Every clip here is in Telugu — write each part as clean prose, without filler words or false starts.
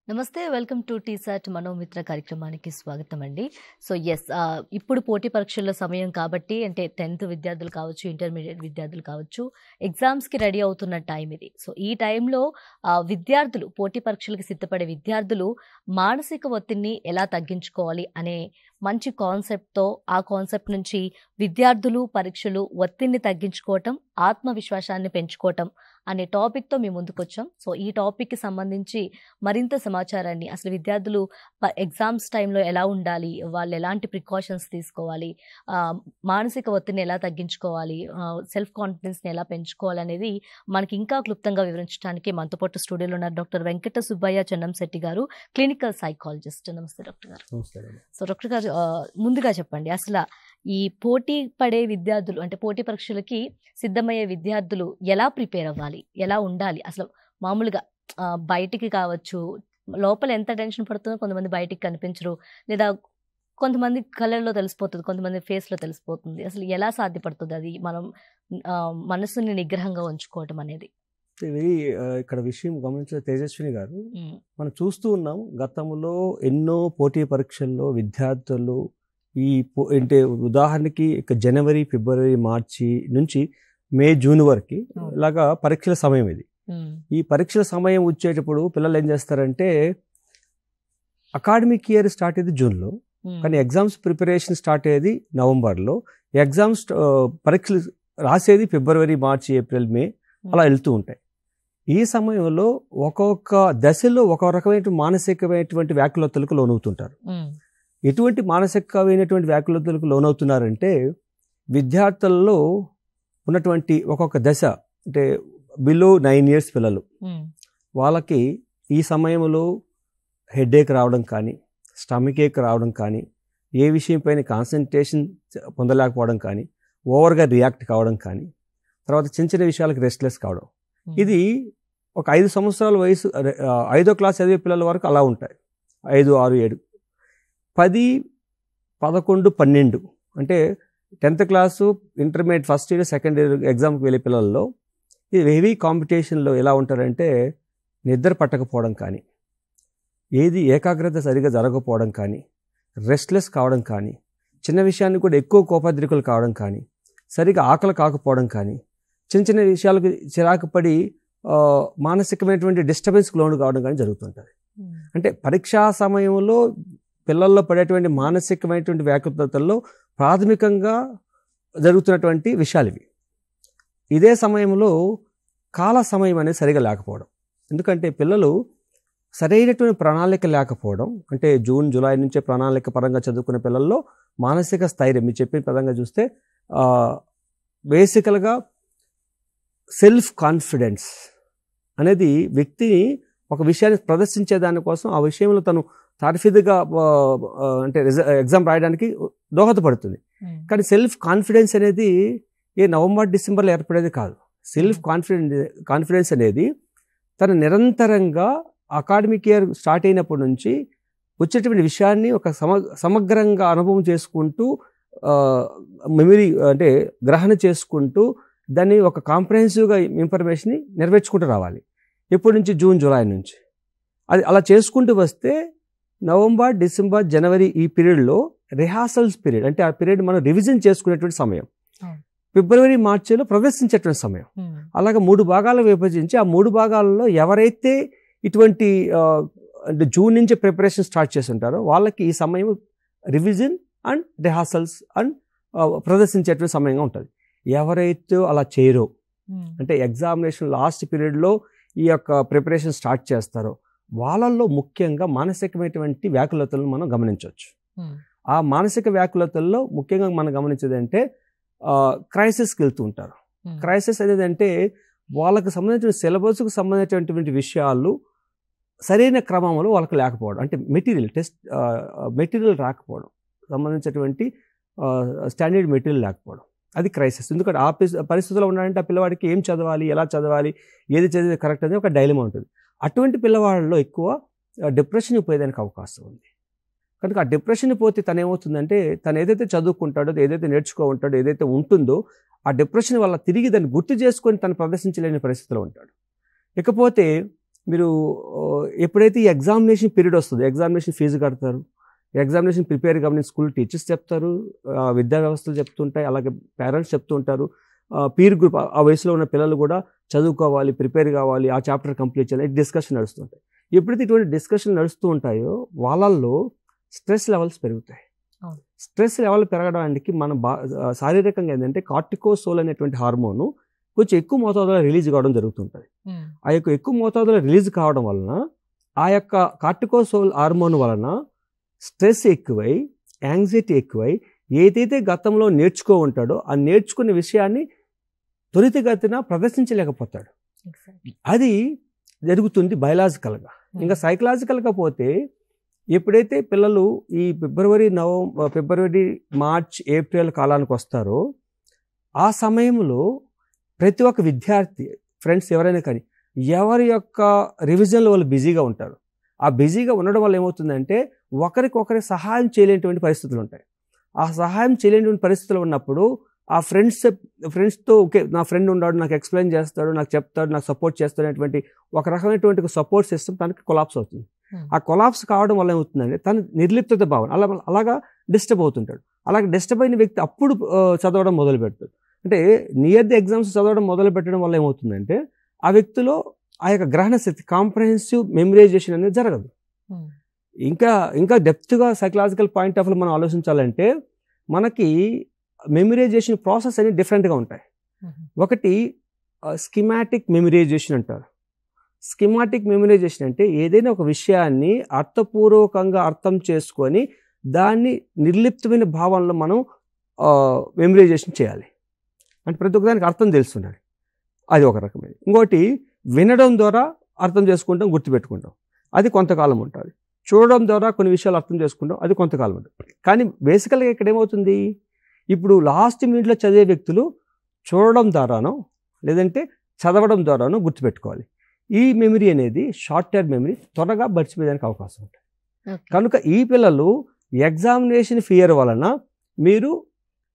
నమస్తే వెల్కమ్ టు టీసాట్ మనోమిత్ర కార్యక్రమానికి స్వాగతం అండి. సో ఇప్పుడు పోటీ పరీక్షల సమయం కాబట్టి అంటే 10th విద్యార్థులు కావచ్చు, ఇంటర్మీడియట్ విద్యార్థులు కావచ్చు, ఎగ్జామ్స్కి రెడీ అవుతున్న టైం ఇది. సో ఈ టైంలో విద్యార్థులు పోటీ పరీక్షలకు సిద్ధపడే విద్యార్థులు మానసిక ఒత్తిడిని ఎలా తగ్గించుకోవాలి అనే మంచి కాన్సెప్ట్తో ఆ కాన్సెప్ట్ నుంచి విద్యార్థులు పరీక్షలు ఒత్తిడిని తగ్గించుకోవటం, ఆత్మవిశ్వాసాన్ని పెంచుకోవటం అనే టాపిక్తో మేము ముందుకు వచ్చాం. సో ఈ టాపిక్కి సంబంధించి మరింత సమాచారాన్ని అసలు విద్యార్థులు ఎగ్జామ్స్ టైంలో ఎలా ఉండాలి, వాళ్ళు ఎలాంటి ప్రికాషన్స్ తీసుకోవాలి, మానసిక ఒత్తిడిని ఎలా తగ్గించుకోవాలి, సెల్ఫ్ కాన్ఫిడెన్స్ని ఎలా పెంచుకోవాలి అనేది మనకి ఇంకా క్లుప్తంగా వివరించడానికి మనతో పాటు స్టూడియోలో ఉన్నారు డాక్టర్ వెంకట సుబ్బయ్య చెన్నంశెట్టి గారు, క్లినికల్ సైకాలజిస్ట్. నమస్తే డాక్టర్ గారు. సో డాక్టర్ గారు, ముందుగా చెప్పండి, అసలు ఈ పోటీ పడే విద్యార్థులు అంటే పోటీ పరీక్షలకి సిద్ధమయ్యే విద్యార్థులు ఎలా ప్రిపేర్ అవ్వాలి, ఎలా ఉండాలి? అసలు మామూలుగా బయటికి కావచ్చు, లోపల ఎంత టెన్షన్ పడుతుందో కొంతమంది బయటికి కనిపించరు, లేదా కొంతమంది కలర్లో తెలిసిపోతుంది, కొంతమంది ఫేస్లో తెలిసిపోతుంది. అసలు ఎలా సాధ్యపడుతుంది అది మనం మనసుని నిగ్రహంగా ఉంచుకోవటం అనేది? ఇక్కడ విషయం గమనించిన తేజస్విని గారు, మనం చూస్తూ ఉన్నాం గతంలో ఎన్నో పోటీ పరీక్షల్లో విద్యార్థులు అంటే ఉదాహరణకి జనవరి, ఫిబ్రవరి, మార్చి నుంచి మే, జూన్ వరకు ఇలాగా పరీక్షల సమయం ఇది. ఈ పరీక్షల సమయం వచ్చేటప్పుడు పిల్లలు ఏం చేస్తారంటే, అకాడమిక్ ఇయర్ స్టార్ట్ అయ్యేది జూన్లో, కానీ ఎగ్జామ్స్ ప్రిపరేషన్ స్టార్ట్ అయ్యేది నవంబర్లో, ఎగ్జామ్స్ పరీక్షలు రాసేది ఫిబ్రవరి, మార్చి, ఏప్రిల్, మే అలా వెళ్తూ ఉంటాయి. ఈ సమయంలో ఒక్కొక్క దశలో ఒక రకమైన మానసికమైనటువంటి వ్యాకులతలకు లోనవుతుంటారు. ఎటువంటి మానసికమైనటువంటి వ్యాకులతలకు లోనవుతున్నారంటే, విద్యార్థులలో ఉన్నటువంటి ఒక్కొక్క దశ అంటే బిలో 9 years పిల్లలు, వాళ్ళకి ఈ సమయంలో హెడేక్ రావడం కానీ, స్టమక్ ఏక్ రావడం కానీ, ఏ విషయం పైన కాన్సన్ట్రేషన్ పొందలేకపోవడం కానీ, ఓవర్గా రియాక్ట్ కావడం కానీ, తర్వాత చిన్న చిన్న విషయాలకు రెస్ట్లెస్ కావడం, ఇది ఒక 5 సంవత్సరాల వయసు 5వ క్లాస్ చదివే పిల్లల వరకు అలా ఉంటాయి. 5, 6, 7, 10, 11, 12 అంటే 10th class, intermediate first year, second year ఎగ్జామ్కి వెళ్ళే పిల్లల్లో ఇది హెవీ కాంపిటీషన్లో ఎలా ఉంటారంటే, నిద్ర పట్టకపోవడం కానీ, ఏది ఏకాగ్రత సరిగా జరగకపోవడం కానీ, రెస్ట్లెస్ కావడం కానీ, చిన్న విషయాన్ని కూడా ఎక్కువ కోపద్రికులు కావడం కానీ, సరిగా ఆకలి కాకపోవడం కానీ, చిన్న చిన్న విషయాలకు చిరాకు పడి మానసికమైనటువంటి డిస్టర్బెన్స్కి లోను కావడం కానీ జరుగుతుంటుంది. అంటే పరీక్షా సమయంలో పిల్లల్లో పడేటువంటి మానసికమైనటువంటి వ్యాకులతల్లో ప్రాథమికంగా జరుగుతున్నటువంటి విషయాలు ఇవి. ఇదే సమయంలో కాల సమయం అనేది సరిగా లేకపోవడం, ఎందుకంటే పిల్లలు సరైనటువంటి ప్రణాళిక లేకపోవడం, అంటే జూన్, జూలై నుంచే ప్రణాళిక పరంగా చదువుకునే పిల్లల్లో మానసిక స్థైర్యం మీరు చెప్పిన పరంగా చూస్తే బేసికల్గా సెల్ఫ్ కాన్ఫిడెన్స్ అనేది వ్యక్తిని ఒక విషయాన్ని ప్రదర్శించే దానికోసం ఆ విషయంలో తను తార్ఫీదుగా అంటే ఎగ్జామ్ రాయడానికి దోహదపడుతుంది. కానీ సెల్ఫ్ కాన్ఫిడెన్స్ అనేది నవంబర్, డిసెంబర్లో ఏర్పడేది కాదు. సెల్ఫ్ కాన్ఫిడెన్స్ అనేది తను నిరంతరంగా అకాడమిక్ ఇయర్ స్టార్ట్ అయినప్పటి నుంచి వచ్చేటువంటి విషయాన్ని ఒక సమగ్రంగా అనుభవం చేసుకుంటూ, మెమరీ అంటే గ్రహణ చేసుకుంటూ, దాన్ని ఒక కాంప్రహెన్సివ్గా ఇన్ఫర్మేషన్ని నెరవేర్చుకుంటూ రావాలి. ఎప్పటి నుంచి? జూన్, జూలై నుంచి. అది అలా చేసుకుంటూ వస్తే నవంబర్, డిసెంబర్, జనవరి ఈ పీరియడ్లో రిహార్సల్స్ పీరియడ్, అంటే ఆ పీరియడ్ మనం రివిజన్ చేసుకునేటువంటి సమయం. ఫిబ్రవరి, మార్చిలో ప్రదర్శించేటువంటి సమయం. అలాగే 3 భాగాలు విభజించి ఆ 3 భాగాలలో ఎవరైతే ఇటువంటి అంటే జూన్ నుంచి ప్రిపరేషన్ స్టార్ట్ చేసి ఉంటారో వాళ్ళకి ఈ సమయం రివిజన్ అండ్ రిహార్సల్స్ అండ్ ప్రదర్శించేటువంటి సమయంగా ఉంటుంది. ఎవరైతే అలా చేయరో, అంటే ఎగ్జామినేషన్ లాస్ట్ పీరియడ్లో ఈ యొక్క ప్రిపరేషన్ స్టార్ట్ చేస్తారో వాళ్ళల్లో ముఖ్యంగా మానసికమైనటువంటి వ్యాకులతలను మనం గమనించవచ్చు. ఆ మానసిక వ్యాకులతల్లో ముఖ్యంగా మనం గమనించేది అంటే క్రైసిస్కి వెళ్తూ ఉంటారు. క్రైసిస్ అనేది అంటే వాళ్ళకి సంబంధించిన సిలబస్కు సంబంధించినటువంటి విషయాలు సరైన క్రమంలో వాళ్ళకి లేకపోవడం, అంటే మెటీరియల్ రాకపోవడం, సంబంధించినటువంటి స్టాండర్డ్ మెటీరియల్ లేకపోవడం, అది క్రైసిస్. ఎందుకంటే ఆ పరిస్థితుల్లో ఉన్నాడంటే ఆ పిల్లవాడికి ఏం చదవాలి, ఎలా చదవాలి, ఏది చదివితే కరెక్ట్ అనేది ఒక డైలమా ఉంటుంది. అటువంటి పిల్లవాళ్ళలో ఎక్కువ డిప్రెషన్ పోయేదానికి అవకాశం ఉంది. కనుక ఆ డిప్రెషన్ పోతే తను ఏమవుతుందంటే, తను ఏదైతే చదువుకుంటాడో, ఏదైతే నేర్చుకో ఉంటాడో, ఏదైతే ఉంటుందో ఆ డిప్రెషన్ వల్ల తిరిగి దాన్ని గుర్తు చేసుకొని తను ప్రదర్శించలేని పరిస్థితిలో ఉంటాడు. ఇకపోతే మీరు ఎప్పుడైతే ఈ ఎగ్జామినేషన్ పీరియడ్ వస్తుందో ఎగ్జామినేషన్ ఫీజు కడతారు, ఎగ్జామినేషన్ ప్రిపేర్ కాబట్టి స్కూల్ టీచర్స్ చెప్తారు, విద్యా వ్యవస్థలు చెప్తుంటాయి, అలాగే పేరెంట్స్ చెప్తూ ఉంటారు, పీర్ గ్రూప్ ఆ వయసులో ఉన్న పిల్లలు కూడా చదువుకోవాలి, ప్రిపేర్ కావాలి, ఆ చాప్టర్ కంప్లీట్ చేయాలి, డిస్కషన్ నడుస్తుంటాయి. ఎప్పుడైతే ఇటువంటి డిస్కషన్ నడుస్తూ ఉంటాయో వాళ్ళల్లో స్ట్రెస్ లెవెల్స్ పెరుగుతాయి. స్ట్రెస్ లెవెల్ పెరగడానికి మన శారీరకంగా ఏంటంటే కార్టికోసోల్ అనేటువంటి హార్మోను కొంచెం ఎక్కువ మోతాదులో రిలీజ్ కావడం జరుగుతుంటుంది. ఆ యొక్క ఎక్కువ మోతాదులో రిలీజ్ కావడం వలన ఆ యొక్క కార్టికోసోల్ హార్మోన్ వలన స్ట్రెస్ ఎక్కువై, యాంగ్జైటీ ఎక్కువై, ఏదైతే గతంలో నేర్చుకో ఉంటాడో ఆ నేర్చుకునే విషయాన్ని త్వరితగతిన ప్రదర్శించలేకపోతాడు. అది జరుగుతుంది బయలాజికల్గా. ఇంకా సైకలాజికల్గా పోతే ఎప్పుడైతే పిల్లలు ఈ ఫిబ్రవరి, మార్చ్, ఏప్రిల్ కాలానికి వస్తారో ఆ సమయంలో ప్రతి ఒక్క విద్యార్థి ఫ్రెండ్స్ ఎవరైనా కానీ ఎవరి యొక్క రివిజన్లో వాళ్ళు బిజీగా ఉంటారు. ఆ బిజీగా ఉండడం వల్ల ఏమవుతుందంటే ఒకరికొకరి సహాయం చేయలేనటువంటి పరిస్థితులు ఉంటాయి. ఆ సహాయం చేయలేనటువంటి పరిస్థితులు ఉన్నప్పుడు ఆ ఫ్రెండ్స్తో ఓకే నా ఫ్రెండ్ ఉన్నాడు, నాకు ఎక్స్ప్లెయిన్ చేస్తాడు, నాకు చెప్తాడు, నాకు సపోర్ట్ చేస్తాడు అనేటువంటి ఒక రకమైనటువంటి సపోర్ట్ సిస్టమ్ తనకి కొలాప్స్ అవుతుంది. ఆ కొలాప్స్ కావడం వల్ల ఏమవుతుందంటే తన నిర్లిప్తత భావన అలాగా డిస్టర్బ్ అవుతుంటాడు. అలాగే డిస్టర్బ్ అయిన వ్యక్తి అప్పుడు చదవడం మొదలు పెడతాడు. అంటే నియర్ ది ఎగ్జామ్స్ చదవడం మొదలు పెట్టడం వల్ల ఏమవుతుందంటే ఆ వ్యక్తిలో ఆ యొక్క గ్రహణ శక్తి, కాంప్రహెన్సివ్ మెమరైజేషన్ అనేది జరగదు. ఇంకా డెప్త్గా సైకలాజికల్ పాయింట్ ఆఫ్ వ్యూ మనం ఆలోచించాలంటే మనకి మెమరైజేషన్ ప్రాసెస్ అనేవి డిఫరెంట్గా ఉంటాయి. ఒకటి స్కిమాటిక్ మెమరైజేషన్ అంటారు. స్కిమాటిక్ మెమరైజేషన్ అంటే ఏదైనా ఒక విషయాన్ని అర్థపూర్వకంగా అర్థం చేసుకొని దాన్ని నిర్లిప్తమైన భావనలో మనం మెమరైజేషన్ చేయాలి. అంటే ప్రతి ఒక్కదానికి అర్థం తెలుస్తుండాలి, అది ఒక రకమైన. ఇంకోటి వినడం ద్వారా అర్థం చేసుకుంటాం, గుర్తుపెట్టుకుంటాం, అది కొంతకాలం ఉంటుంది. చూడడం ద్వారా కొన్ని విషయాలు అర్థం చేసుకుంటాం, అది కొంతకాలం ఉంటుంది. కానీ బేసికల్గా ఇక్కడ ఏమవుతుంది, ఇప్పుడు లాస్ట్ మినిట్లో చదివే వ్యక్తులు చూడడం ద్వారానో లేదంటే చదవడం ద్వారానో గుర్తుపెట్టుకోవాలి. ఈ మెమరీ అనేది షార్ట్ టర్మ్ మెమరీ, త్వరగా మర్చిపోయేదానికి అవకాశం ఉంటుంది. కనుక ఈ పిల్లలు ఎగ్జామినేషన్ ఫియర్ వలన మీరు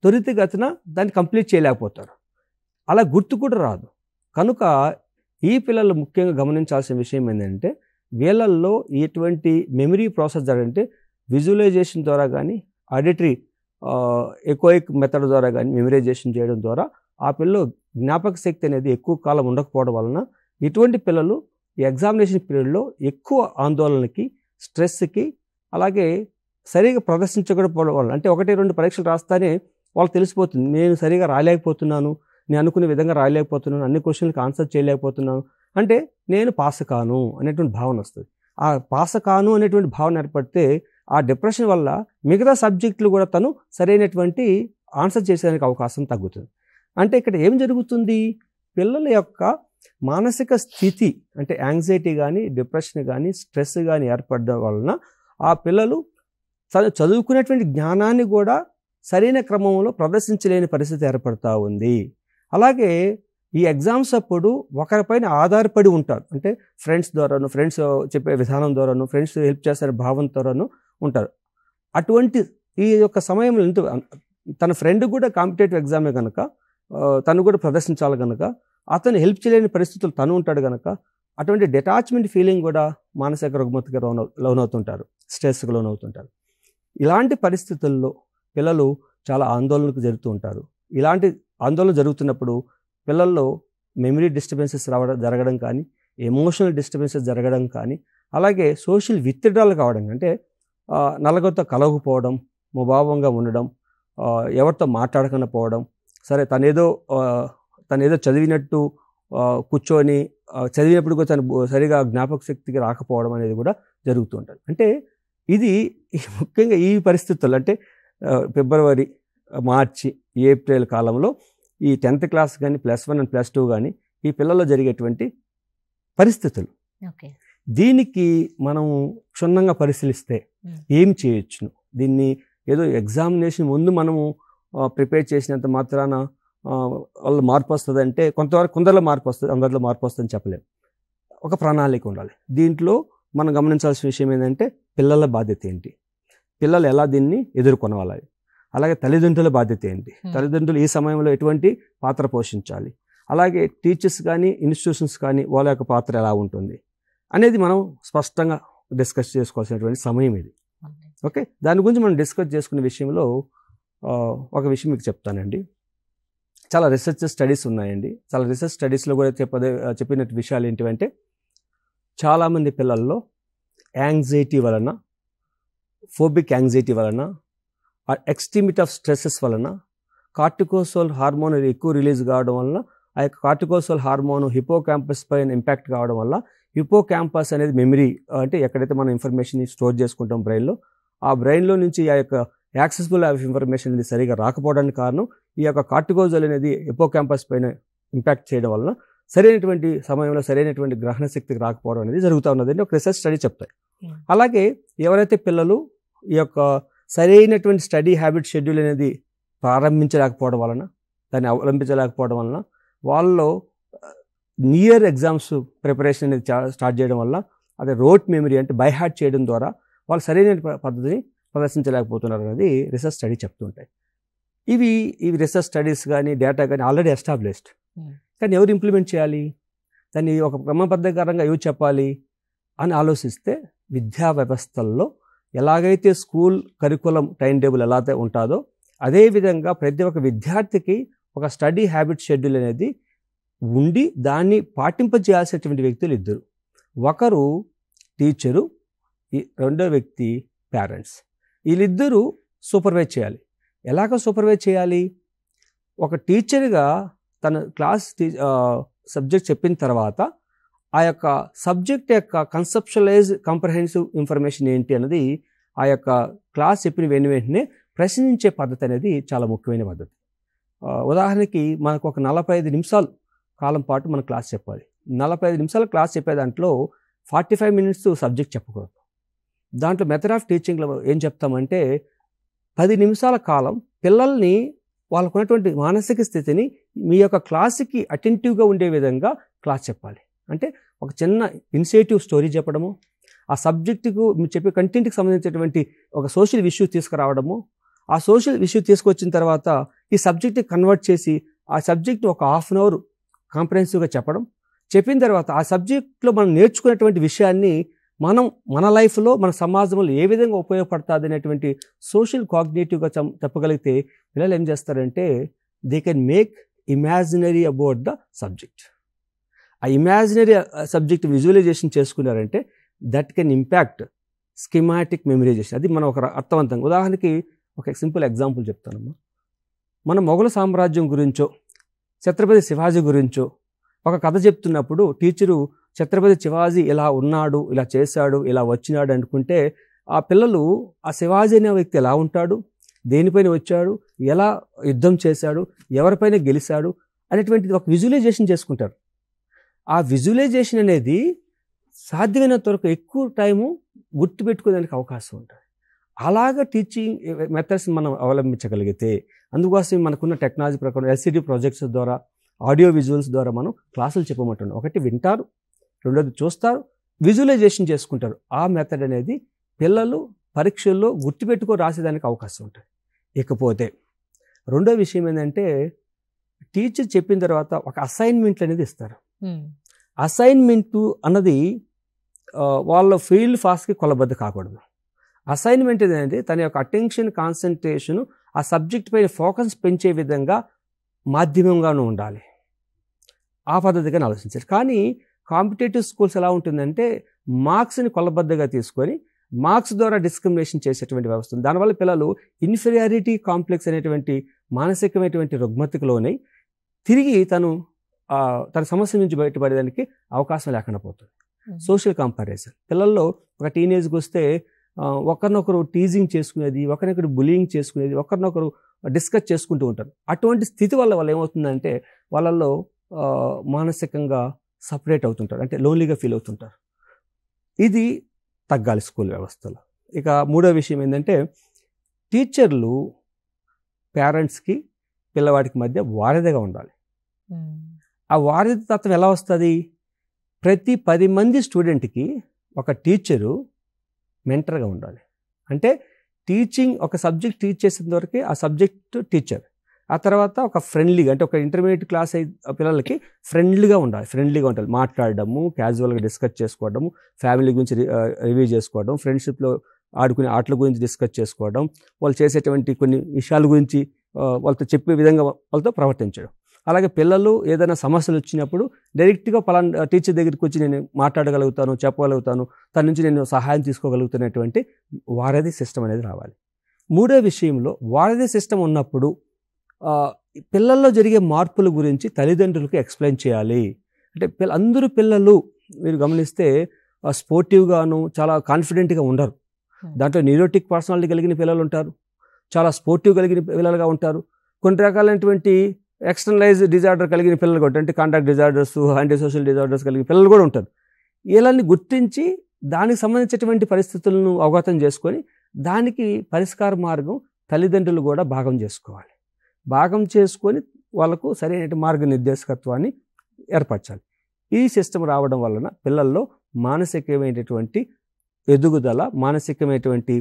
త్వరితగతిన దాన్ని కంప్లీట్ చేయలేకపోతారు, అలా గుర్తు కూడా రాదు. కనుక ఈ పిల్లలు ముఖ్యంగా గమనించాల్సిన విషయం ఏంటంటే వీళ్ళల్లో ఎటువంటి మెమరీ ప్రాసెస్ జరగంటే విజువలైజేషన్ ద్వారా కానీ ఆడిటరీ ఎకోయిక్ మెథడ్ ద్వారా కానీ మెమరైజేషన్ చేయడం ద్వారా ఆ పిల్లలు జ్ఞాపక శక్తి అనేది ఎక్కువ కాలం ఉండకపోవడం వలన ఇటువంటి పిల్లలు ఎగ్జామినేషన్ పీరియడ్లో ఎక్కువ ఆందోళనకి, స్ట్రెస్కి, అలాగే సరిగా ప్రదర్శించకపోవడం వల్ల, అంటే 1-2 పరీక్షలు రాస్తానే వాళ్ళకి తెలిసిపోతుంది నేను సరిగా రాయలేకపోతున్నాను, నేను అనుకునే విధంగా రాయలేకపోతున్నాను, అన్ని క్వశ్చన్లకు ఆన్సర్ చేయలేకపోతున్నాను, అంటే నేను పాస్ కాను అనేటువంటి భావన వస్తుంది. ఆ పాస్ కాను అనేటువంటి భావన ఏర్పడితే ఆ డిప్రెషన్ వల్ల మిగతా సబ్జెక్టులు కూడా తను సరైనటువంటి ఆన్సర్ చేసేదానికి అవకాశం తగ్గుతుంది. అంటే ఇక్కడ ఏం జరుగుతుంది, పిల్లల యొక్క మానసిక స్థితి అంటే యాంగ్జైటీ కానీ, డిప్రెషన్ కానీ, స్ట్రెస్ కానీ ఏర్పడడం వలన ఆ పిల్లలు చదువుకునేటువంటి జ్ఞానాన్ని కూడా సరైన క్రమంలో ప్రదర్శించలేని పరిస్థితి ఏర్పడుతూ ఉంది. అలాగే ఈ ఎగ్జామ్స్ అప్పుడు ఒకరిపైన ఆధారపడి ఉంటారు, అంటే ఫ్రెండ్స్ ద్వారాను, ఫ్రెండ్స్ చెప్పే విధానం ద్వారాను, ఫ్రెండ్స్ హెల్ప్ చేసే భావం ద్వారాను ఉంటారు. అటువంటి ఈ యొక్క సమయంలో తన ఫ్రెండ్ కూడా కాంపిటేటివ్ ఎగ్జామే కనుక తను కూడా ప్రదర్శించాలి కనుక అతను హెల్ప్ చేయలేని పరిస్థితులు తను ఉంటాడు కనుక అటువంటి డిటాచ్మెంట్ ఫీలింగ్ కూడా మానసిక రుగ్మతకి లోనవుతుంటారు, స్ట్రెస్కి లోనవుతుంటారు. ఇలాంటి పరిస్థితుల్లో పిల్లలు చాలా ఆందోళనకు జరుగుతూ ఉంటారు. ఇలాంటి ఆందోళన జరుగుతున్నప్పుడు పిల్లల్లో మెమరీ డిస్టర్బెన్సెస్ జరగడం కానీ, ఎమోషనల్ డిస్టర్బెన్సెస్ జరగడం కానీ, అలాగే సోషల్ విత్డ్రాల్ కావడం, అంటే నలుగురితో కలవకపోవడం, ముభావంగా ఉండడం, ఎవరితో మాట్లాడకుండా పోవడం, సరే తనేదో చదివినట్టు కూర్చొని చదివినప్పుడు కూడా తను సరిగా జ్ఞాపక శక్తికి రాకపోవడం అనేది కూడా జరుగుతూ ఉంటుంది. అంటే ఇది ముఖ్యంగా ఈ పరిస్థితుల్లో, అంటే ఫిబ్రవరి, మార్చి, ఏప్రిల్ కాలంలో ఈ 10th క్లాస్ కానీ, +1 and +2 కానీ ఈ పిల్లల్లో జరిగేటువంటి పరిస్థితులు. దీనికి మనం క్షుణ్ణంగా పరిశీలిస్తే ఏం చేయొచ్చును, దీన్ని ఏదో ఎగ్జామినేషన్ ముందు మనము ప్రిపేర్ చేసినంత మాత్రాన వాళ్ళు మార్పు వస్తుంది అంటే కొందరిలో మార్పు వస్తుంది, అందరిలో మార్పు వస్తుందని చెప్పలేము. ఒక ప్రణాళిక ఉండాలి. దీంట్లో మనం గమనించాల్సిన విషయం ఏంటంటే పిల్లల బాధ్యత ఏంటి, పిల్లలు ఎలా దీన్ని ఎదుర్కొనవాలి, అలాగే తల్లిదండ్రుల బాధ్యత ఏంటి, తల్లిదండ్రులు ఈ సమయంలో ఎటువంటి పాత్ర పోషించాలి, అలాగే టీచర్స్ కానీ, ఇన్స్టిట్యూషన్స్ కానీ వాళ్ళ యొక్క పాత్ర ఎలా ఉంటుంది అనేది మనం స్పష్టంగా డిస్కస్ చేసుకోవాల్సినటువంటి సమయం ఇది. ఓకే, దాని గురించి మనం డిస్కస్ చేసుకునే విషయంలో ఒక విషయం మీకు చెప్తానండి. చాలా రీసెర్చ్ స్టడీస్ ఉన్నాయండి. చాలా రీసెర్చ్ స్టడీస్లో కూడా చెప్పిన విషయాలు ఏంటివంటే, చాలామంది పిల్లల్లో యాంగ్జైటీ వలన, ఫోబిక్ యాంగ్జైటీ వలన, ఎక్స్ట్రీమిటీ ఆఫ్ స్ట్రెస్సెస్ వలన, కార్టికోసోల్ హార్మోన్ ఎక్కువ రిలీజ్ కావడం వలన, ఆ యొక్క కార్టికోసోల్ హార్మోన్ హిపోకాంపస్ పైన ఇంపాక్ట్ కావడం వల్ల, హిపోకాంపస్ అనేది మెమరీ, అంటే ఎక్కడైతే మనం ఇన్ఫర్మేషన్ స్టోర్ చేసుకుంటాం బ్రెయిన్లో, ఆ బ్రెయిన్లో నుంచి ఆ యొక్క యాక్సెసిబుల్ ఆఫ్ ఇన్ఫర్మేషన్ అనేది సరిగా రాకపోవడానికి కారణం ఈ యొక్క కార్టికోజోల్ అనేది హిపోకాంపస్ పైన ఇంపాక్ట్ చేయడం వలన సరైనటువంటి సమయంలో సరైనటువంటి గ్రహణ శక్తికి రాకపోవడం అనేది జరుగుతూ ఉన్నదని ఒక రీసెర్చ్ స్టడీ చెప్తాయి. అలాగే ఎవరైతే పిల్లలు ఈ యొక్క సరైనటువంటి స్టడీ హ్యాబిట్ షెడ్యూల్ అనేది ప్రారంభించలేకపోవడం వలన, దాన్ని అవలంబించలేకపోవడం వలన, వాళ్ళలో నియర్ ఎగ్జామ్స్ ప్రిపరేషన్ అనేది స్టార్ట్ చేయడం వల్ల, అదే రోట్ మెమరీ అంటే బై హార్ట్ చేయడం ద్వారా వాళ్ళు సరైన పద్ధతిని ప్రదర్శించలేకపోతున్నారు అనేది రీసెర్చ్ స్టడీ చెప్తుంటాయి. ఇవి రీసెర్చ్ స్టడీస్ కానీ డేటా కానీ ఆల్రెడీ ఎస్టాబ్లిష్డ్. కానీ ఎవరు ఇంప్లిమెంట్ చేయాలి, దాన్ని ఒక క్రమబద్ధకరంగా ఎవరు చెప్పాలి అని ఆలోచిస్తే, విద్యా వ్యవస్థల్లో ఎలాగైతే స్కూల్ కరికులం టైం టేబుల్ ఎలా ఉంటుందో అదేవిధంగా ప్రతి ఒక్క విద్యార్థికి ఒక స్టడీ హ్యాబిట్ షెడ్యూల్ అనేది ఉండి దాన్ని పాటింపజేయాల్సినటువంటి వ్యక్తులు ఇద్దరు. ఒకరు టీచరు, రెండో వ్యక్తి పేరెంట్స్. వీళ్ళిద్దరూ సూపర్వైజ్ చేయాలి. ఎలాగ సూపర్వైజ్ చేయాలి? ఒక టీచర్గా తన క్లాస్ సబ్జెక్ట్ చెప్పిన తర్వాత ఆ యొక్క సబ్జెక్ట్ యొక్క కన్సెప్షువలైజ్ కాంప్రహెన్సివ్ ఇన్ఫర్మేషన్ ఏంటి అన్నది ఆ యొక్క క్లాస్ చెప్పిన వెంటనే ప్రశ్నించే పద్ధతి అనేది చాలా ముఖ్యమైన పద్ధతి. ఉదాహరణకి మనకు ఒక 45 నిమిషాలు కాలం పాటు మన క్లాస్ చెప్పాలి. 45 నిమిషాల క్లాస్ చెప్పే దాంట్లో 45 మినిట్స్ సబ్జెక్ట్ చెప్పకూడదు. దాంట్లో మెథడ్ ఆఫ్ టీచింగ్లో ఏం చెప్తామంటే, 10 నిమిషాల కాలం పిల్లల్ని వాళ్ళకున్నటువంటి మానసిక స్థితిని మీ యొక్క క్లాస్కి అటెంటివ్గా ఉండే విధంగా క్లాస్ చెప్పాలి. అంటే ఒక చిన్న ఇనిషియేటివ్ స్టోరీ చెప్పడము, ఆ సబ్జెక్టుకు మీరు చెప్పే కంటెంట్కి సంబంధించినటువంటి ఒక సోషల్ ఇష్యూ తీసుకురావడము, ఆ సోషల్ ఇష్యూ తీసుకొచ్చిన తర్వాత ఈ సబ్జెక్ట్ని కన్వర్ట్ చేసి ఆ సబ్జెక్ట్ని ఒక హాఫ్ అన్ అవర్ కాంప్రహెన్సివ్గా చెప్పిన తర్వాత ఆ సబ్జెక్ట్లో మనం నేర్చుకునేటువంటి విషయాన్ని మన లైఫ్లో మన సమాజంలో ఏ విధంగా ఉపయోగపడుతుంది అనేటువంటి సోషల్ కాగ్నేటివ్గా చెప్పగలిగితే పిల్లలు ఏం చేస్తారంటే, they can make imaginary about the subject. ఆ ఇమాజినరీ సబ్జెక్ట్ విజువలైజేషన్ చేసుకున్నారంటే that can impact schematic memorisation. అది మనం ఒక అర్థవంతంగా, ఉదాహరణకి ఒక సింపుల్ ఎగ్జాంపుల్ చెప్తానమ్మా. మన మొఘల్ సామ్రాజ్యం గురించో ఛత్రపతి శివాజీ గురించో ఒక కథ చెప్తున్నప్పుడు టీచరు ఛత్రపతి శివాజీ ఇలా ఉన్నాడు, ఇలా చేశాడు, ఇలా వచ్చినాడు అనుకుంటే ఆ పిల్లలు ఆ శివాజీ అనే వ్యక్తి ఎలా ఉంటాడు, దేనిపైన వచ్చాడు, ఎలా యుద్ధం చేశాడు, ఎవరిపైన గెలిచాడు అనేటువంటిది ఒక విజువలైజేషన్ చేసుకుంటారు. ఆ విజువలైజేషన్ అనేది సాధ్యమైనంత వరకు ఎక్కువ టైము గుర్తుపెట్టుకోవడానికి అవకాశం ఉంటుంది. అలాగా టీచింగ్ మెథడ్స్ మనం అవలంబించగలిగితే, అందుకోసం మనకున్న టెక్నాలజీ ప్రకారం ఎల్సిడి ప్రాజెక్ట్స్ ద్వారా, ఆడియో విజువల్స్ ద్వారా మనం క్లాసులు చెప్పమంటున్నాం. ఒకటి వింటారు, రెండోది చూస్తారు, విజువలైజేషన్ చేసుకుంటారు. ఆ మెథడ్ అనేది పిల్లలు పరీక్షల్లో గుర్తుపెట్టుకో రాసేదానికి అవకాశం ఉంటుంది. ఇకపోతే రెండో విషయం ఏంటంటే, టీచర్ చెప్పిన తర్వాత ఒక అసైన్మెంట్లు అనేది ఇస్తారు. అసైన్మెంటు అన్నది వాళ్ళ ఫీల్డ్ ఫాస్ట్కి కొలబద్ద కాకూడదు. అసైన్మెంట్ ఏంటంటే తన యొక్క అటెన్షన్ కాన్సన్ట్రేషన్ ఆ సబ్జెక్ట్ పైన ఫోకస్ పెంచే విధంగా మాధ్యమంగానూ ఉండాలి. ఆ పద్ధతిగానే ఆలోచించారు. కానీ కాంపిటేటివ్ స్కూల్స్ ఎలా ఉంటుందంటే, మార్క్స్ని కొలబద్దగా తీసుకొని మార్క్స్ ద్వారా డిస్క్రిమినేషన్ చేసేటువంటి వ్యవస్థ ఉంది. దానివల్ల పిల్లలు ఇన్ఫీరియారిటీ కాంప్లెక్స్ అనేటువంటి మానసికమైనటువంటి రుగ్మతకు లోనై తిరిగి తన సమస్య నుంచి బయటపడేదానికి అవకాశం లేకుండా పోతుంది. సోషల్ కంపారిజన్ పిల్లల్లో ఒక టీనేజ్కి వస్తే ఒకరినొకరు టీజింగ్ చేసుకునేది, ఒకరినొకరు బులియింగ్ చేసుకునేది, ఒకరినొకరు డిస్కస్ చేసుకుంటూ ఉంటారు. అటువంటి స్థితి వల్ల ఏమవుతుందంటే వాళ్ళల్లో మానసికంగా సపరేట్ అవుతుంటారు, అంటే లోన్లీగా ఫీల్ అవుతుంటారు. ఇది తగ్గాలి స్కూల్ వ్యవస్థలో. ఇక మూడో విషయం ఏంటంటే, టీచర్లు పేరెంట్స్కి పిల్లవాడికి మధ్య వారధిగా ఉండాలి. ఆ వారధి తత్వం ఎలా వస్తుంది? ప్రతి 10 మంది స్టూడెంట్కి ఒక టీచరు మెంటర్గా ఉండాలి. అంటే టీచింగ్ ఒక సబ్జెక్ట్ టీచ్ చేసిన వరకే ఆ సబ్జెక్ట్ టీచర్, ఆ తర్వాత ఒక ఫ్రెండ్లీగా, అంటే ఒక ఇంటర్మీడియట్ క్లాస్ పిల్లలకి ఫ్రెండ్లీగా ఉండాలి, మాట్లాడడము, క్యాజువల్గా డిస్కస్ చేసుకోవడము, ఫ్యామిలీ గురించి రివ్యూ చేసుకోవడం, ఫ్రెండ్షిప్లో ఆడుకునే ఆటల గురించి డిస్కస్ చేసుకోవడం, వాళ్ళు చేసేటువంటి కొన్ని విషయాల గురించి వాళ్ళతో చెప్పే విధంగా వాళ్ళతో ప్రవర్తించడం. అలాగే పిల్లలు ఏదైనా సమస్యలు వచ్చినప్పుడు డైరెక్ట్గా పలానా టీచర్ దగ్గరికి వచ్చి నేను మాట్లాడగలుగుతాను, చెప్పగలుగుతాను, తన నుంచి నేను సహాయం తీసుకోగలుగుతున్నటువంటి వారధి సిస్టమ్ అనేది రావాలి. మూడో విషయంలో వారధి సిస్టమ్ ఉన్నప్పుడు పిల్లల్లో జరిగే మార్పుల గురించి తల్లిదండ్రులకు ఎక్స్ప్లెయిన్ చేయాలి. అంటే అందరూ పిల్లలు మీరు గమనిస్తే స్పోర్టివ్గాను చాలా కాన్ఫిడెంట్గా ఉండరు. దాంట్లో న్యూరోటిక్ పర్సనాలిటీ కలిగిన పిల్లలు ఉంటారు, చాలా స్పోర్టివ్ కలిగిన పిల్లలుగా ఉంటారు, కొన్ని రకాలైనటువంటి ఎక్స్టర్నలైజ్ డిజార్డర్ కలిగిన పిల్లలు కూడా, అంటే contact disorders, anti social disorders కలిగిన పిల్లలు కూడా ఉంటారు. వీళ్ళని గుర్తించి దానికి సంబంధించినటువంటి పరిస్థితులను అవగతం చేసుకొని దానికి పరిష్కార మార్గం తల్లిదండ్రులు కూడా భాగం చేసుకొని వాళ్ళకు సరైన మార్గనిర్దేశకత్వాన్ని ఏర్పరచాలి. ఈ సిస్టమ్ రావడం వలన పిల్లల్లో మానసికమైనటువంటి ఎదుగుదల, మానసికమైనటువంటి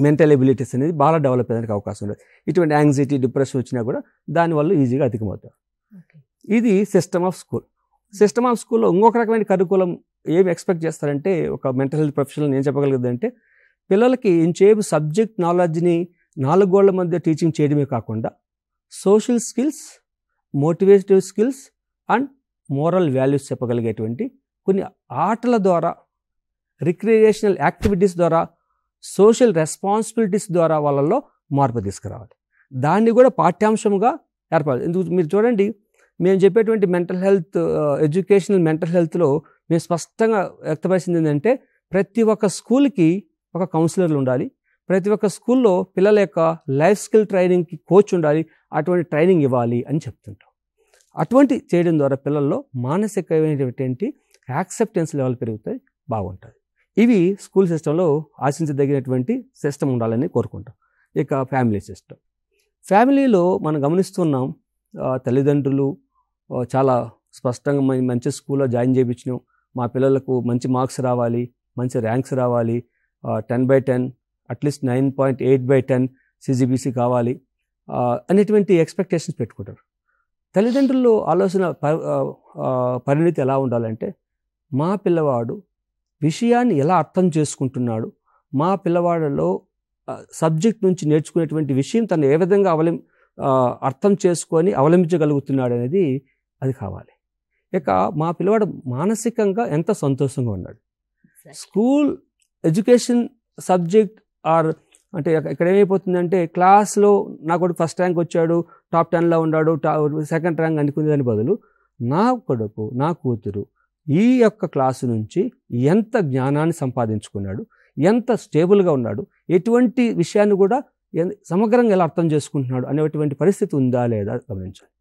మెంటల్ ఎబిలిటీస్ అనేది బాగా డెవలప్ అయ్యేందుకు అవకాశం ఉంది. ఇటువంటి యాంగ్జైటీ, డిప్రెషన్ వచ్చినా కూడా దానివల్ల ఈజీగా అధికమవుతారు. ఇది system of school. System of స్కూల్లో ఇంకొక రకమైన కరికులం ఏమి ఎక్స్పెక్ట్ చేస్తారంటే, ఒక మెంటల్ హెల్త్ ప్రొఫెషనల్ ఏం చెప్పగలుగుతుందంటే, పిల్లలకి ఇంచేపు సబ్జెక్ట్ నాలెడ్జ్ని 4 గోళ్ల మధ్య టీచింగ్ చేయడమే కాకుండా social skills, motivative skills and moral values చెప్పగలిగేటువంటి కొన్ని ఆటల ద్వారా, రిక్రియేషనల్ యాక్టివిటీస్ ద్వారా, సోషల్ రెస్పాన్సిబిలిటీస్ ద్వారా వాళ్ళల్లో మార్పు తీసుకురావాలి. దాన్ని కూడా పాఠ్యాంశంగా ఏర్పడాలి. ఎందుకు మీరు చూడండి, మేము చెప్పేటువంటి మెంటల్ హెల్త్ ఎడ్యుకేషనల్ మెంటల్ హెల్త్లో మేము స్పష్టంగా వ్యక్తపరిచింది ఏంటంటే, ప్రతి ఒక్క స్కూల్కి ఒక కౌన్సిలర్లు ఉండాలి, ప్రతి ఒక్క స్కూల్లో పిల్లల యొక్క లైఫ్ స్కిల్ ట్రైనింగ్కి కోచ్ ఉండాలి, అటువంటి ట్రైనింగ్ ఇవ్వాలి అని చెప్తుంటాం. అటువంటి చేయడం ద్వారా పిల్లల్లో మానసికమైనటువంటి యాక్సెప్టెన్స్ లెవెల్ పెరుగుతాయి, బాగుంటుంది. ఇవి స్కూల్ సిస్టంలో ఆశించదగినటువంటి సిస్టమ్ ఉండాలని కోరుకుంటాం. ఇక ఫ్యామిలీ సిస్టమ్. ఫ్యామిలీలో మనం గమనిస్తున్నాం, తల్లిదండ్రులు చాలా స్పష్టంగా మంచి స్కూల్లో జాయిన్ చేయించినాం, మా పిల్లలకు మంచి మార్క్స్ రావాలి, మంచి ర్యాంక్స్ రావాలి, 10/10 అట్లీస్ట్ 9.8/10 CGPC కావాలి అనేటువంటి ఎక్స్పెక్టేషన్స్ పెట్టుకుంటారు. తల్లిదండ్రులు ఆలోచన పరిణితి ఎలా ఉండాలంటే, మా పిల్లవాడు విషయాన్ని ఎలా అర్థం చేసుకుంటున్నాడు, మా పిల్లవాడిలో సబ్జెక్ట్ నుంచి నేర్చుకునేటువంటి విషయం తను ఏ విధంగా అర్థం చేసుకొని అవలంబించగలుగుతున్నాడు అనేది అది కావాలి. ఇక మా పిల్లవాడు మానసికంగా ఎంత సంతోషంగా ఉన్నాడు. స్కూల్ ఎడ్యుకేషన్ సబ్జెక్ట్ అంటే ఇక్కడ ఏమైపోతుందంటే, క్లాస్లో నా కొడుకు ఫస్ట్ ర్యాంక్ వచ్చాడు, టాప్ 10లో ఉన్నాడు, సెకండ్ ర్యాంక్ అనుకునే దాని బదులు నా కొడుకు, నా కూతురు ఈ యొక్క క్లాసు నుంచి ఎంత జ్ఞానాన్ని సంపాదించుకున్నాడు, ఎంత స్టేబుల్గా ఉన్నాడు, ఎటువంటి విషయాన్ని కూడా సమగ్రంగా ఎలా అర్థం చేసుకుంటున్నాడు అనేటువంటి పరిస్థితి ఉందా లేదా గమనించాలి.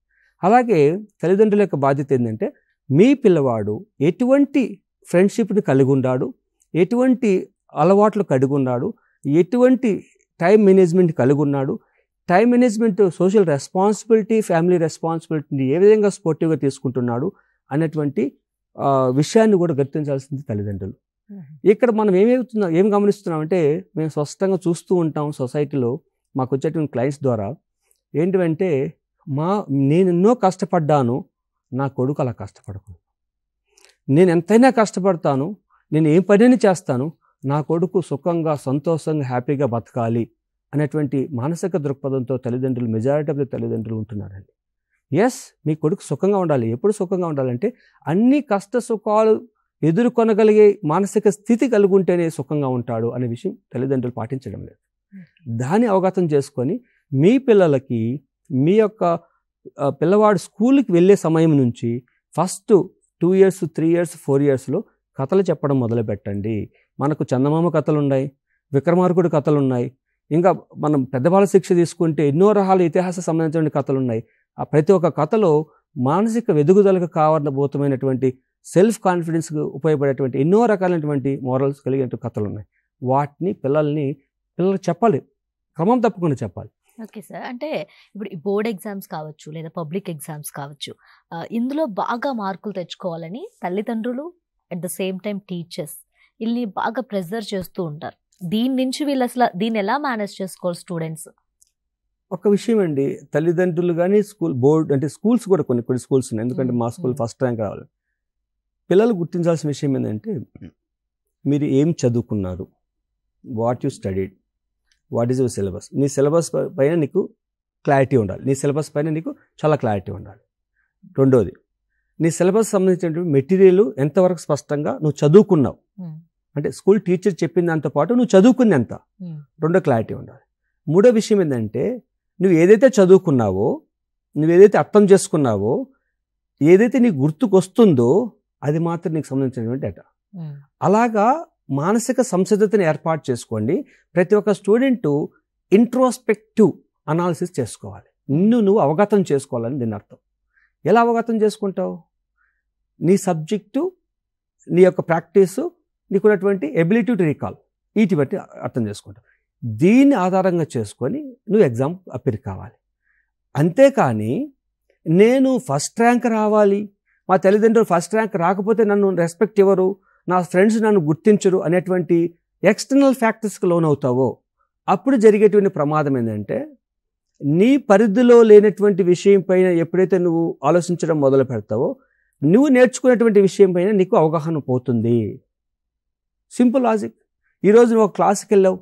అలాగే తల్లిదండ్రుల యొక్క బాధ్యత ఏంటంటే, మీ పిల్లవాడు ఎటువంటి ఫ్రెండ్షిప్ని కలిగి ఉన్నాడు, ఎటువంటి అలవాట్లు కలిగి ఉన్నాడు, ఎటువంటి టైం మేనేజ్మెంట్ కలిగి ఉన్నాడు, time management, social responsibility, family రెస్పాన్సిబిలిటీని ఏ విధంగా స్పోర్టివ్గా తీసుకుంటున్నాడు అనేటువంటి విషయాన్ని కూడా గుర్తించాల్సింది తల్లిదండ్రులు. ఇక్కడ మనం ఏం గమనిస్తున్నామంటే, మేము స్పష్టంగా చూస్తూ ఉంటాం సొసైటీలో మాకు వచ్చేటువంటి క్లయింట్స్ ద్వారా ఏంటంటే, నేను ఎన్నో కష్టపడ్డాను, నా కొడుకు అలా కష్టపడకూడదు, నేను ఎంతైనా కష్టపడతాను, నేను ఏం పనిని చేస్తాను, నా కొడుకు సుఖంగా, సంతోషంగా, హ్యాపీగా బతకాలి అనేటువంటి మానసిక దృక్పథంతో తల్లిదండ్రులు, మెజారిటీ ఆఫ్ ద తల్లిదండ్రులు ఉంటున్నారండి. ఎస్, మీ కొడుకు సుఖంగా ఉండాలి. ఎప్పుడు సుఖంగా ఉండాలంటే, అన్ని కష్ట సుఖాలు ఎదుర్కొనగలిగే మానసిక స్థితి కలిగి ఉంటేనే సుఖంగా ఉంటాడు అనే విషయం తల్లిదండ్రులు పాటించడం లేదు. దాన్ని అవగతం చేసుకొని మీ పిల్లలకి, మీ యొక్క పిల్లవాడు స్కూల్కి వెళ్ళే సమయం నుంచి ఫస్ట్ 2 years, 3 years, 4 yearsలో కథలు చెప్పడం మొదలుపెట్టండి. మనకు చందమామ కథలు ఉన్నాయి, విక్రమార్కుడి కథలు ఉన్నాయి, ఇంకా మనం పెద్దవాళ్ళ శిక్ష తీసుకుంటే ఎన్నో రకాల ఇతిహాస సంబంధించిన కథలు ఉన్నాయి. ఆ ప్రతి ఒక్క కథలో మానసిక ఎదుగుదలకు కారణభూతమైనటువంటి సెల్ఫ్ కాన్ఫిడెన్స్కి ఉపయోగపడేటువంటి ఎన్నో రకాలైనటువంటి మోరల్స్ కలిగిన కథలు ఉన్నాయి. వాటిని పిల్లలకు చెప్పాలి, క్రమం తప్పకుండా చెప్పాలి. ఓకే సార్, అంటే ఇప్పుడు ఈ బోర్డ్ ఎగ్జామ్స్ కావచ్చు లేదా పబ్లిక్ ఎగ్జామ్స్ కావచ్చు, ఇందులో బాగా మార్కులు తెచ్చుకోవాలని తల్లిదండ్రులు at the same time teachers వీళ్ళని బాగా ప్రెజర్ చేస్తూ ఉంటారు. దీని నుంచి వీళ్ళు అసలు దీన్ని ఎలా మేనేజ్ చేసుకోవాలి స్టూడెంట్స్? ఒక విషయం అండి, తల్లిదండ్రులు కానీ స్కూల్ బోర్డ్ అంటే స్కూల్స్ కూడా కొన్ని స్కూల్స్ ఉన్నాయి, ఎందుకంటే మా స్కూల్ ఫస్ట్ ర్యాంక్ రావాలి. పిల్లలు గుర్తించాల్సిన విషయం ఏంటంటే మీరు ఏం చదువుకున్నారు, what you studied, what is your syllabus. నీ సిలబస్ పైన నీకు క్లారిటీ ఉండాలి, నీ సిలబస్ పైన నీకు చాలా క్లారిటీ ఉండాలి. రెండోది, నీ సిలబస్ సంబంధించినటువంటి మెటీరియల్ ఎంతవరకు స్పష్టంగా నువ్వు చదువుకున్నావు, అంటే స్కూల్ టీచర్ చెప్పిన దాంతో పాటు నువ్వు చదువుకుంది ఎంత, రెండో క్లారిటీ ఉండాలి. మూడో విషయం ఏంటంటే నువ్వు ఏదైతే చదువుకున్నావో, నువ్వు ఏదైతే అర్థం చేసుకున్నావో, ఏదైతే నీకు గుర్తుకొస్తుందో అది మాత్రం నీకు సంబంధించినటువంటి డేటా. అలాగా మానసిక సంసిద్ధతని ఏర్పాటు చేసుకోండి. ప్రతి ఒక్క స్టూడెంటు ఇంట్రోస్పెక్టివ్ అనాలిసిస్ చేసుకోవాలి, నువ్వు అవగతం చేసుకోవాలని దీని అర్థం. ఎలా అవగతం చేసుకుంటావు? నీ సబ్జెక్టు, నీ యొక్క ప్రాక్టీసు, నీకున్నటువంటి ఎబిలిటీ టు రీకాల్, వీటి బట్టి అర్థం చేసుకుంటావు. దీన్ని ఆధారంగా చేసుకొని నువ్వు ఎగ్జామ్ అపీర్ కావాలి. అంతేకాని నేను ఫస్ట్ ర్యాంక్ రావాలి, మా తల్లిదండ్రులు ఫస్ట్ ర్యాంక్ రాకపోతే నన్ను రెస్పెక్ట్ ఇవ్వరు, నా ఫ్రెండ్స్ నన్ను గుర్తించరు అనేటువంటి ఎక్స్టర్నల్ ఫ్యాక్టర్స్కి లోనవుతావో అప్పుడు జరిగేటువంటి ప్రమాదం ఏంటంటే నీ పరిధిలో లేనటువంటి విషయం పైన ఎప్పుడైతే నువ్వు ఆలోచించడం మొదలు పెడతావో నువ్వు నేర్చుకునేటువంటి విషయం పైన నీకు అవగాహన పోతుంది. Simple logic. ఈరోజు నువ్వు క్లాస్కి వెళ్ళావు,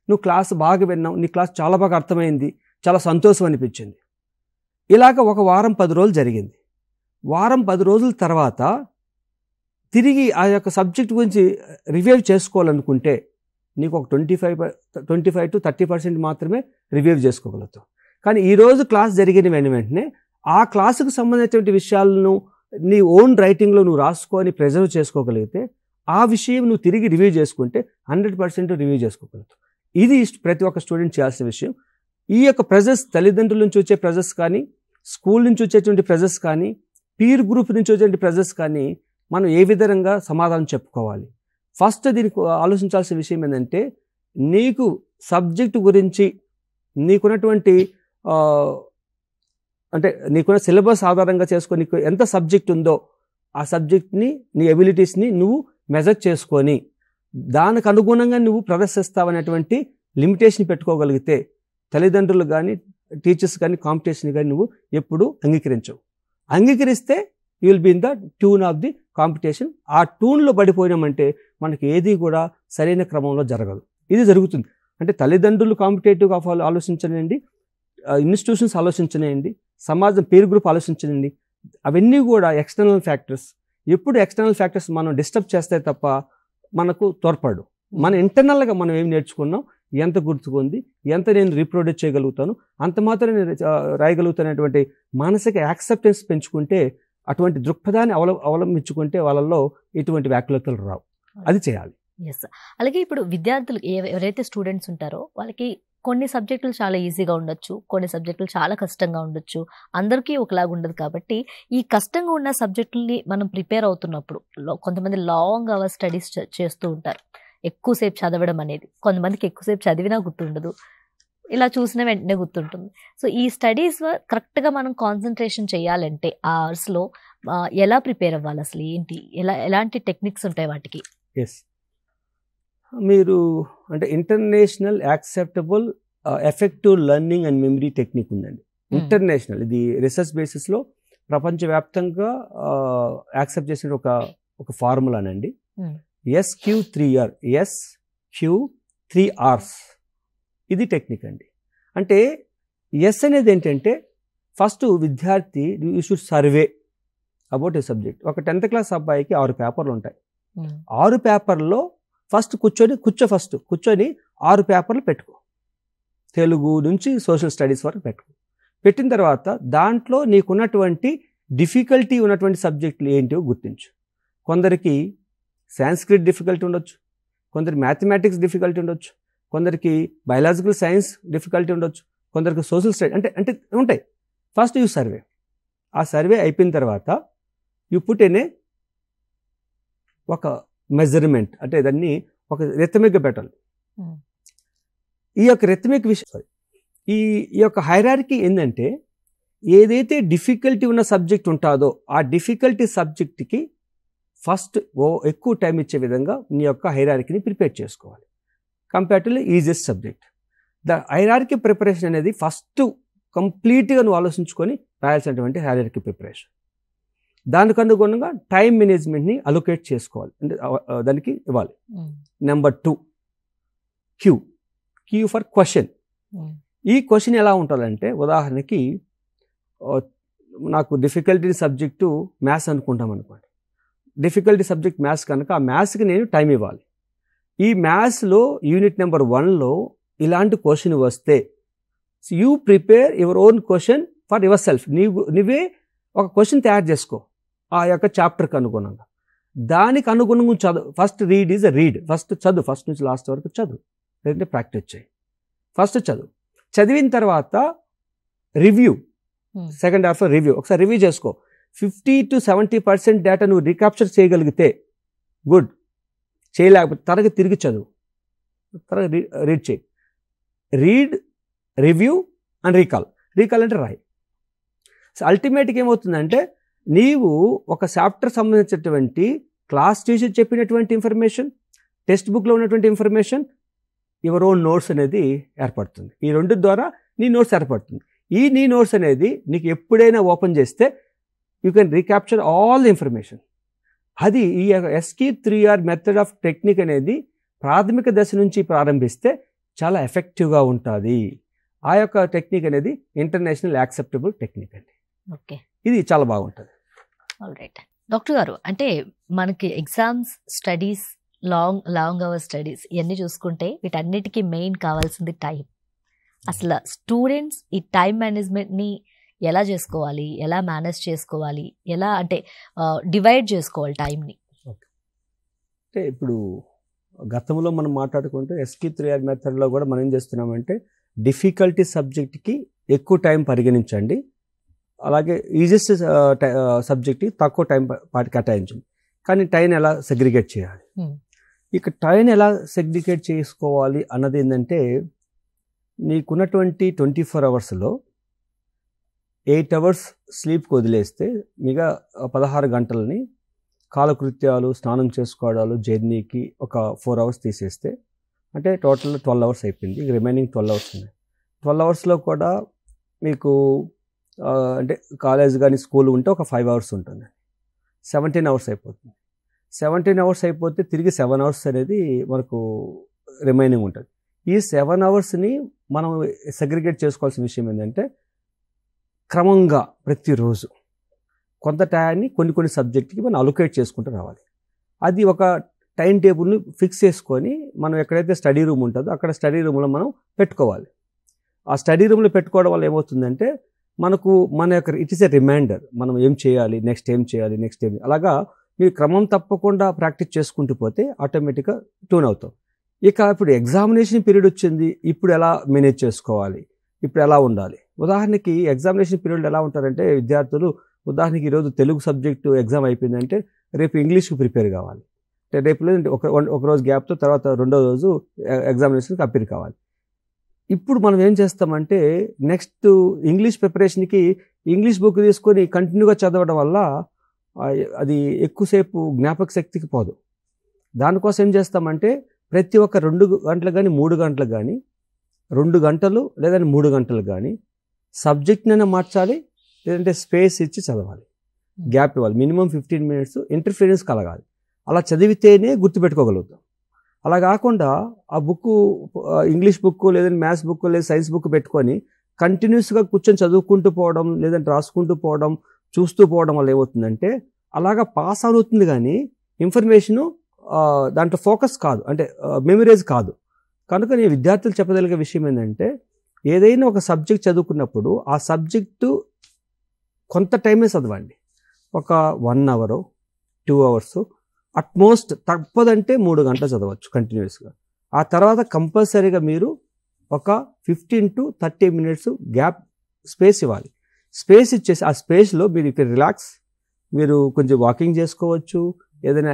నువ్వు క్లాస్ బాగా విన్నావు, నీ క్లాస్ చాలా బాగా అర్థమైంది, చాలా సంతోషం అనిపించింది. ఇలాగ ఒక వారం 10 రోజులు జరిగింది. వారం 10 రోజుల తర్వాత తిరిగి ఆ యొక్క సబ్జెక్ట్ గురించి రివ్యూ చేసుకోవాలనుకుంటే నీకు ఒక 25 to 30% మాత్రమే రివ్యూ చేసుకోగలుగుతావు. కానీ ఈరోజు క్లాస్ జరిగిన వెంటనే ఆ క్లాసుకు సంబంధించినటువంటి విషయాలను నీ ఓన్ రైటింగ్లో నువ్వు రాసుకొని ప్రిజర్వ్ చేసుకోగలిగితే ఆ విషయం నువ్వు తిరిగి రివ్యూ చేసుకుంటే 100% రివ్యూ చేసుకోగలుగుతావు. ఇది ప్రతి ఒక్క స్టూడెంట్ చేయాల్సిన విషయం. ఈ యొక్క ప్రెజర్స్ తల్లిదండ్రుల నుంచి వచ్చే ప్రెజర్స్ కానీ, స్కూల్ నుంచి వచ్చేటువంటి ప్రెజర్స్ కానీ, పీర్ గ్రూప్ నుంచి వచ్చేటువంటి ప్రెజర్స్ కానీ మనం ఏ విధంగా సమాధానం చెప్పుకోవాలి? ఫస్ట్ దీనికి ఆలోచించాల్సిన విషయం ఏంటంటే నీకు సబ్జెక్టు గురించి నీకున్నటువంటి అంటే నీకున్న సిలబస్ ఆధారంగా చేసుకొని నీకు ఎంత సబ్జెక్ట్ ఉందో ఆ సబ్జెక్ట్ని, నీ ఎబిలిటీస్ని నువ్వు మెజర్ చేసుకొని దానికి అనుగుణంగా నువ్వు ప్రదర్శిస్తావనేటువంటి లిమిటేషన్ పెట్టుకోగలిగితే తల్లిదండ్రులు కానీ, టీచర్స్ కానీ, కాంపిటీషన్ కానీ నువ్వు ఎప్పుడు అంగీకరించవు. అంగీకరిస్తే you will be in the tune of the competition. ఆ ట్యూన్లో పడిపోయినామంటే మనకి ఏది కూడా సరైన క్రమంలో జరగదు. ఇది జరుగుతుంది. అంటే తల్లిదండ్రులు కాంపిటేటివ్గా ఆలోచించనండి, ఇన్స్టిట్యూషన్స్ ఆలోచించనండి, సమాజం పీర్ గ్రూప్ ఆలోచించనండి, అవన్నీ కూడా ఎక్స్టర్నల్ ఫ్యాక్టర్స్. ఎప్పుడు ఎక్స్టర్నల్ ఫ్యాక్టర్స్ మనం డిస్టర్బ్ చేస్తే తప్ప మనకు తోడ్పడు. మన ఇంటర్నల్గా మనం ఏం నేర్చుకున్నాం, ఎంత గుర్తుకుంది, ఎంత నేను రీప్రొడ్యూస్ చేయగలుగుతాను, అంత మాత్రం నేను రాయగలుగుతానటువంటి మానసిక యాక్సెప్టెన్స్ పెంచుకుంటే, అటువంటి దృక్పథాన్ని అవలంబించుకుంటే వాళ్ళల్లో ఇటువంటి వ్యాకులతలు రావు. అది చేయాలి. ఎస్. అలాగే ఇప్పుడు విద్యార్థులు ఎవరైతే స్టూడెంట్స్ ఉంటారో వాళ్ళకి కొన్ని సబ్జెక్టులు చాలా ఈజీగా ఉండొచ్చు, కొన్ని సబ్జెక్టులు చాలా కష్టంగా ఉండొచ్చు, అందరికీ ఒకలాగా ఉండదు. కాబట్టి ఈ కష్టంగా ఉన్న సబ్జెక్టుల్ని మనం ప్రిపేర్ అవుతున్నప్పుడు కొంతమంది లాంగ్ అవర్స్ స్టడీస్ చేస్తూ ఉంటారు, ఎక్కువసేపు చదవడం అనేది. కొంతమందికి ఎక్కువసేపు చదివినా గుర్తుండదు, ఇలా చూసిన వెంటనే గుర్తుంటుంది. సో ఈ స్టడీస్ కరెక్ట్గా మనం కాన్సన్ట్రేషన్ చేయాలంటే ఆ అవర్స్లో ఎలా ప్రిపేర్ అవ్వాలి, అసలు ఏంటి, ఎలాంటి టెక్నిక్స్ ఉంటాయి వాటికి? ఎస్, మీరు అంటే international acceptable effective learning and memory technique ఉందండి. ఇంటర్నేషనల్, ఇది రీసెర్చ్ బేసిస్లో ప్రపంచవ్యాప్తంగా యాక్సెప్ట్ చేసిన ఒక ఫార్ములానండి. SQ3R, SQ3Rs, ఇది టెక్నిక్ అండి. అంటే ఎస్ అనేది ఏంటంటే ఫస్ట్ విద్యార్థి you should survey about a subject. ఒక 10th క్లాస్ అబ్బాయికి 6 పేపర్లు ఉంటాయి. 6 పేపర్లో ఫస్ట్ కూర్చొని 6 పేపర్లు పెట్టుకో. తెలుగు నుంచి సోషల్ స్టడీస్ వరకు పెట్టుకో. పెట్టిన తర్వాత దాంట్లో నీకున్నటువంటి డిఫికల్టీ ఉన్నటువంటి సబ్జెక్టులు ఏంటో గుర్తించు. కొందరికి సాంస్క్రిట్ డిఫికల్టీ ఉండొచ్చు, కొందరికి మ్యాథమెటిక్స్ డిఫికల్టీ ఉండొచ్చు, కొందరికి బయాలజికల్ సైన్స్ డిఫికల్టీ ఉండొచ్చు, కొందరికి సోషల్ స్టడీ అంటే ఉంటాయి. First you survey. ఆ సర్వే అయిపోయిన తర్వాత యూ పుట్ ఇన్ ఒక మెజర్మెంట్, అంటే దాన్ని ఒక రిథమిక్గా పెట్టాలి. ఈ యొక్క రిథమిక్ విషయం, ఈ యొక్క హైరార్కీ ఏంటంటే ఏదైతే డిఫికల్టీ ఉన్న సబ్జెక్ట్ ఉంటుందో ఆ డిఫికల్టీ సబ్జెక్ట్కి ఫస్ట్ ఎక్కువ టైం ఇచ్చే విధంగా నీ యొక్క హైరార్కీని ప్రిపేర్ చేసుకోవాలి compare to easiest subject. Hierarchy preparation అనేది ఫస్ట్ కంప్లీట్గా నువ్వు ఆలోచించుకొని రాయాల్సినటువంటి హైరార్కీ ప్రిపరేషన్. దానికి అనుగుణంగా టైం మేనేజ్మెంట్ని అలొకేట్ చేసుకోవాలి, అంటే దానికి ఇవ్వాలి. Number 2 Q for question. ఈ క్వశ్చన్ ఎలా ఉంటుందంటే, ఉదాహరణకి నాకు డిఫికల్టీ సబ్జెక్టు మ్యాథ్స్ అనుకుంటాం అనుకోండి. డిఫికల్టీ సబ్జెక్ట్ మ్యాథ్స్ కనుక ఆ మ్యాథ్స్కి నేను టైం ఇవ్వాలి. ఈ మ్యాథ్స్లో యూనిట్ నెంబర్ 1లో ఇలాంటి క్వశ్చన్ వస్తే you prepare your own question for your self. నువ్వే ఒక క్వశ్చన్ తయారు చేసుకో ఆ యొక్క చాప్టర్కి అనుగుణంగా. దానికి అనుగుణంగా చదువు. First read is a read. First చదువు, ఫస్ట్ నుంచి లాస్ట్ వరకు చదువు, లేదంటే ప్రాక్టీస్ చేయి. ఫస్ట్ చదువు. చదివిన తర్వాత రివ్యూ, సెకండ్ హాఫ్లో రివ్యూ. ఒకసారి రివ్యూ చేసుకో. 50 to 70% డేటా నువ్వు రీక్యాప్చర్ చేయగలిగితే గుడ్. చేయలేకపోతే తరగతి తిరిగి చదువు, తరగతి రీడ్ చేయి. Read, review and recall. Recall అంటే రాయి. సో అల్టిమేట్గా ఏమవుతుందంటే, నీవు ఒక చాప్టర్ సంబంధించినటువంటి క్లాస్ టీచర్ చెప్పినటువంటి ఇన్ఫర్మేషన్, టెక్స్ట్ బుక్లో ఉన్నటువంటి ఇన్ఫర్మేషన్, యువర్ ఓన్ నోట్స్ అనేది ఏర్పడుతుంది. ఈ రెండు ద్వారా నీ నోట్స్ ఏర్పడుతుంది. ఈ నీ నోట్స్ అనేది నీకు ఎప్పుడైనా ఓపెన్ చేస్తే you can recapture all the information. అది ఈ SQ3R మెథడ్ ఆఫ్ టెక్నిక్ అనేది ప్రాథమిక దశ నుంచి ప్రారంభిస్తే చాలా ఎఫెక్టివ్గా ఉంటుంది. ఆ యొక్క టెక్నిక్ అనేది ఇంటర్నేషనల్ యాక్సెప్టబుల్ టెక్నిక్ అండి. ఓకే, ఇది చాలా బాగుంటుంది. ఆల్రైట్ డాక్టర్ గారు, అంటే మనకి exams, studies, long hour studies ఇవన్నీ చూసుకుంటే వీటన్నిటికీ మెయిన్ కావాల్సింది టైం. అసలు స్టూడెంట్స్ ఈ టైం మేనేజ్మెంట్ని ఎలా చేసుకోవాలి, ఎలా మేనేజ్ చేసుకోవాలి, ఎలా అంటే డివైడ్ చేసుకోవాలి టైంని? అంటే ఇప్పుడు గతంలో మనం మాట్లాడుకుంటే SQ3R మెథడ్లో కూడా మనం ఏం చేస్తున్నామంటే, డిఫికల్టీ సబ్జెక్ట్కి ఎక్కువ టైం పరిగణించండి, అలాగే ఈజియెస్ట్ సబ్జెక్ట్కి తక్కువ టైం కేటాయించండి. కానీ టైం ఎలా సెగ్రిగేట్ చేయాలి, ఇక టైం ఎలా సెగ్రిగేట్ చేసుకోవాలి అన్నది ఏంటంటే, నీకున్నటువంటి 24 అవర్స్లో 8 అవర్స్ స్లీప్కి వదిలేస్తే మిగతా 16 గంటలని కాలకృత్యాలు, స్నానం చేసుకోవడాలు, జర్నీకి ఒక 4 అవర్స్ తీసేస్తే అంటే టోటల్ 12 అవర్స్ అయిపోయింది. రిమైనింగ్ 12 అవర్స్ ఉన్నాయి. 12 అవర్స్లో కూడా మీకు అంటే కాలేజ్ కానీ స్కూల్ ఉంటే ఒక 5 అవర్స్ ఉంటుంది. 17 అవర్స్ అయిపోతుంది. 17 అవర్స్ అయిపోతే తిరిగి 7 అవర్స్ అనేది మనకు రిమైనింగ్ ఉంటుంది. ఈ 7 అవర్స్ని మనం సెగ్రిగేట్ చేసుకోవాల్సిన విషయం ఏంటంటే, క్రమంగా ప్రతిరోజు కొంత టైంని కొన్ని సబ్జెక్ట్కి మనం అలొకేట్ చేసుకుంటూ రావాలి. అది ఒక టైం టేబుల్ని ఫిక్స్ చేసుకొని మనం ఎక్కడైతే స్టడీ రూమ్ ఉంటుందో అక్కడ స్టడీ రూమ్లో మనం పెట్టుకోవాలి. ఆ స్టడీ రూమ్లో పెట్టుకోవడం వల్ల ఏమవుతుందంటే, మనకు మన యొక్క ఇట్ ఈస్ ఎ రిమైండర్, మనం ఏం చేయాలి, నెక్స్ట్ ఏం చేయాలి, నెక్స్ట్ ఏం. అలాగా మీరు క్రమం తప్పకుండా ప్రాక్టీస్ చేసుకుంటూ పోతే ఆటోమేటిక్గా ట్యూన్ అవుతాం. ఇక ఇప్పుడు ఎగ్జామినేషన్ పీరియడ్ వచ్చింది, ఇప్పుడు ఎలా మేనేజ్ చేసుకోవాలి, ఇప్పుడు ఎలా ఉండాలి. ఉదాహరణకి ఎగ్జామినేషన్ పీరియడ్ ఎలా ఉంటారంటే, విద్యార్థులు ఉదాహరణకి ఈరోజు తెలుగు సబ్జెక్టు ఎగ్జామ్ అయిపోయిందంటే రేపు ఇంగ్లీష్కి ప్రిపేర్ కావాలి. అంటే రేపు లేదంటే ఒక రోజు గ్యాప్తో తర్వాత రెండో రోజు ఎగ్జామినేషన్కి అపీర్ కావాలి. ఇప్పుడు మనం ఏం చేస్తామంటే, నెక్స్ట్ ఇంగ్లీష్ ప్రిపరేషన్కి ఇంగ్లీష్ బుక్ తీసుకొని కంటిన్యూగా చదవడం వల్ల అది ఎక్కువసేపు జ్ఞాపక శక్తికి పోదు. దానికోసం ఏం చేస్తామంటే, ప్రతి ఒక్క 2 గంటలు కానీ 3 గంటలు కానీ 2 గంటలు లేదంటే 3 గంటలు కానీ సబ్జెక్ట్నైనా మార్చాలి, లేదంటే స్పేస్ ఇచ్చి చదవాలి, గ్యాప్ ఇవ్వాలి. మినిమం 15 minutes ఇంటర్ఫిరెన్స్ కలగాలి. అలా చదివితేనే గుర్తుపెట్టుకోగలుగుతాం. అలా కాకుండా ఆ బుక్ ఇంగ్లీష్ బుక్ లేదంటే మ్యాథ్స్ బుక్ లేదా సైన్స్ బుక్ పెట్టుకొని కంటిన్యూస్గా కూర్చొని చదువుకుంటూ పోవడం, లేదంటే రాసుకుంటూ పోవడం, చూస్తూ పోవడం వల్ల ఏమవుతుందంటే, అలాగా పాస్ అవుతుంది కానీ ఇన్ఫర్మేషను దాంట్లో ఫోకస్ కాదు, అంటే మెమరీస్ కాదు. కనుక నేను విద్యార్థులు చెప్పగలిగే విషయం ఏంటంటే, ఏదైనా ఒక సబ్జెక్ట్ చదువుకున్నప్పుడు ఆ సబ్జెక్టు కొంత టైమే చదవండి. ఒక 1 hour 2 hours అట్మోస్ట్, తప్పదంటే 3 గంటలు చదవచ్చు కంటిన్యూస్గా. ఆ తర్వాత కంపల్సరీగా మీరు ఒక 15 to 30 minutes గ్యాప్ స్పేస్ ఇవ్వాలి. స్పేస్ ఇచ్చేసి ఆ స్పేస్లో మీరు ఇక్కడ రిలాక్స్, మీరు కొంచెం వాకింగ్ చేసుకోవచ్చు, ఏదైనా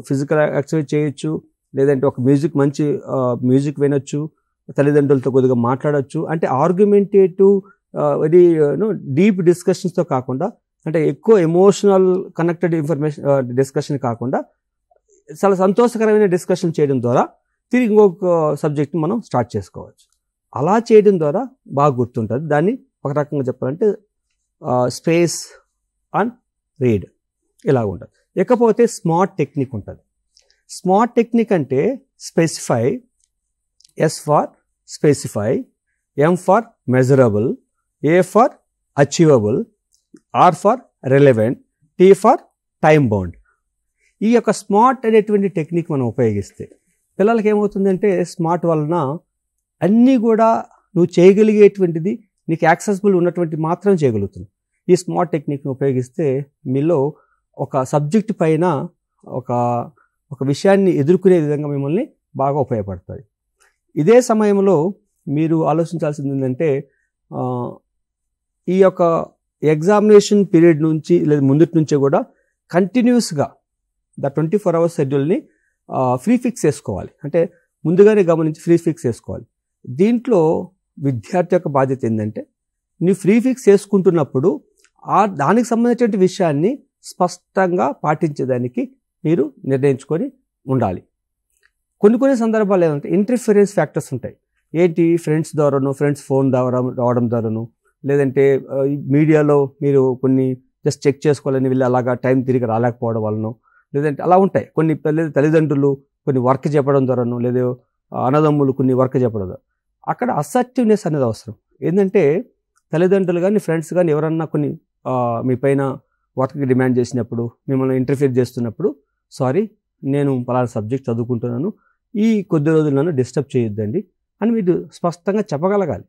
ఫిజికల్ ఎక్సర్సైజ్ చేయొచ్చు, లేదంటే ఒక మంచి మ్యూజిక్ వినొచ్చు, తల్లిదండ్రులతో కొద్దిగా మాట్లాడచ్చు. అంటే ఆర్గ్యుమెంటేటివ్ వెరీ డీప్ డిస్కషన్స్తో కాకుండా, అంటే ఎక్కువ ఎమోషనల్ కనెక్టెడ్ డిస్కషన్ కాకుండా చాలా సంతోషకరమైన డిస్కషన్ చేయడం ద్వారా తిరిగి ఇంకొక సబ్జెక్ట్ని మనం స్టార్ట్ చేసుకోవచ్చు. అలా చేయడం ద్వారా బాగా గుర్తుంటుంది. దాన్ని ఒక రకంగా చెప్పాలంటే స్పేస్ అండ్ రీడ్ ఇలా ఉంటుంది. ఇకపోతే స్మార్ట్ టెక్నిక్ ఉంటుంది. స్మార్ట్ టెక్నిక్ అంటే specify, S for specify, M for measurable, A for achievable, R for relevant, T for time bound. ఈ యొక్క స్మార్ట్ అనేటువంటి టెక్నిక్ మనం ఉపయోగిస్తే పిల్లలకి ఏమవుతుందంటే స్మార్ట్ వలన అన్నీ కూడా నువ్వు చేయగలిగేటువంటిది నీకు యాక్సెసిబుల్ ఉన్నటువంటి మాత్రం చేయగలుగుతున్నావు. ఈ స్మార్ట్ టెక్నిక్ని ఉపయోగిస్తే మీలో ఒక సబ్జెక్ట్ పైన ఒక విషయాన్ని ఎదుర్కొనే విధంగా మిమ్మల్ని బాగా ఉపయోగపడుతుంది. ఇదే సమయంలో మీరు ఆలోచించాల్సింది ఏంటంటే ఈ యొక్క ఎగ్జామినేషన్ పీరియడ్ నుంచి లేదా ముందటి నుంచే కూడా కంటిన్యూస్గా 24 hours షెడ్యూల్ని ఫ్రీ ఫిక్స్ చేసుకోవాలి. అంటే ముందుగానే గమనించి ఫ్రీ ఫిక్స్ చేసుకోవాలి. దీంట్లో విద్యార్థి యొక్క బాధ్యత ఏంటంటే నువ్వు ఫ్రీ ఫిక్స్ చేసుకుంటున్నప్పుడు దానికి సంబంధించిన విషయాన్ని స్పష్టంగా పాటించేదానికి మీరు నిర్ణయించుకొని ఉండాలి. కొన్ని సందర్భాలు ఏమంటే ఇంటర్ఫిరెన్స్ ఫ్యాక్టర్స్ ఉంటాయి. ఏంటి, ఫ్రెండ్స్ ద్వారాను, ఫ్రెండ్స్ ఫోన్ ద్వారా రావడం ద్వారాను, లేదంటే మీడియాలో మీరు కొన్ని జస్ట్ చెక్ చేసుకోవాలని వెళ్ళి అలాగా టైం తిరిగి రాలేకపోవడం వలన, లేదంటే అలా ఉంటాయి. కొన్ని తల్లిదండ్రులు కొన్ని వర్క్ చెప్పడం ద్వారాను, లేదా అన్నదమ్ములు కొన్ని వర్క్ చెప్పడం ద్వారా అక్కడ అసర్టివ్నెస్ అనేది అవసరం. ఏంటంటే తల్లిదండ్రులు కానీ ఫ్రెండ్స్ కానీ ఎవరన్నా కొన్ని మీ పైన వర్క్కి డిమాండ్ చేసినప్పుడు, మిమ్మల్ని ఇంటర్ఫియర్ చేస్తున్నప్పుడు, సారీ నేను పలానా సబ్జెక్ట్ చదువుకుంటున్నాను, ఈ కొద్ది రోజులు నన్ను డిస్టర్బ్ చేయొద్దండి అని మీరు స్పష్టంగా చెప్పగలగాలి.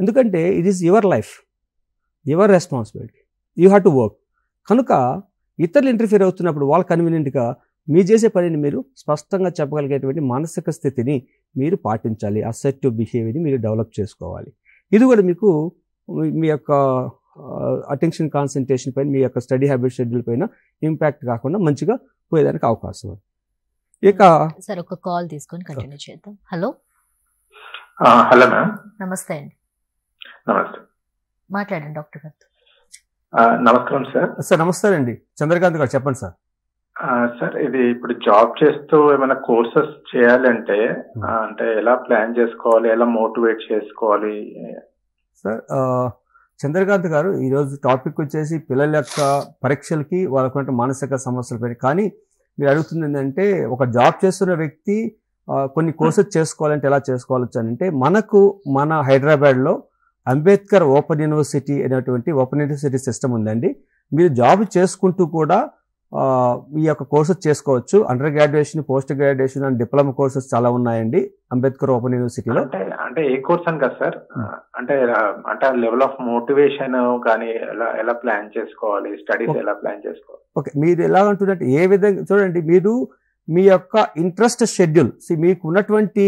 ఎందుకంటే it is your life, your responsibility, you have to work. కనుక ఇతరులు ఇంటర్ఫియర్ అవుతున్నప్పుడు వాళ్ళు కన్వీనియంట్గా మీరు చేసే పనిని మీరు స్పష్టంగా చెప్పగలిగేటువంటి మానసిక స్థితిని మీరు పాటించాలి. అసర్టివ్ బిహేవియర్ని మీరు డెవలప్ చేసుకోవాలి. ఇది కూడా మీకు మీ యొక్క అటెన్షన్ కాన్సన్ట్రేషన్ పైన, మీ యొక్క స్టడీ హ్యాబిట్ షెడ్యూల్ పైన ఇంపాక్ట్ కాకుండా మంచిగా పోయేదానికి అవకాశం ఉంది. ఇక సార్ ఒక కాల్ తీసుకొని కంటిన్యూ చేద్దాం. Hello hello ma'am. నమస్తే అండి. నమస్తే, మాట్లాడండి డాక్టర్ గారు. నమస్కారం సార్. సార్ నమస్తే అండి, చంద్రకాంత్ గారు చెప్పండి సార్. సార్ ఇది ఇప్పుడు జాబ్ చేస్తూ ఏమైనా కోర్సెస్ చేయాలంటే అంటే ఎలా ప్లాన్ చేసుకోవాలి, ఎలా మోటివేట్ చేసుకోవాలి? సార్ చంద్రకాంత్ గారు, ఈరోజు టాపిక్ వచ్చేసి పిల్లల యొక్క పరీక్షలకి వాళ్ళకున్న మానసిక సమస్యలపై. కానీ మీరు అడుగుతుంది ఏంటంటే ఒక జాబ్ చేస్తున్న వ్యక్తి కొన్ని కోర్సెస్ చేసుకోవాలంటే ఎలా చేసుకోవచ్చు అంటే, మన హైదరాబాద్లో అంబేద్కర్ ఓపెన్ యూనివర్సిటీ అనేటువంటి ఓపెన్ యూనివర్సిటీ సిస్టమ్ ఉందండి. మీరు జాబ్ చేసుకుంటూ కూడా ఈ యొక్క కోర్సెస్ చేసుకోవచ్చు. Under graduation, post graduation and diploma courses చాలా ఉన్నాయండి అంబేద్కర్ ఓపెన్ యూనివర్సిటీలో. అంటే ఏ కోర్స్ అని కదా సార్, అంటే లెవెల్ ఆఫ్ మోటివేషన్ కానీ ఎలా ప్లాన్ చేసుకోవాలి, స్టడీస్ ఎలా ప్లాన్ చేసుకోవాలి? ఓకే, మీరు ఎలా అంటున్నట్టు ఏ విధంగా చూడండి, మీరు మీ యొక్క ఇంట్రెస్ట్ షెడ్యూల్, మీకు ఉన్నటువంటి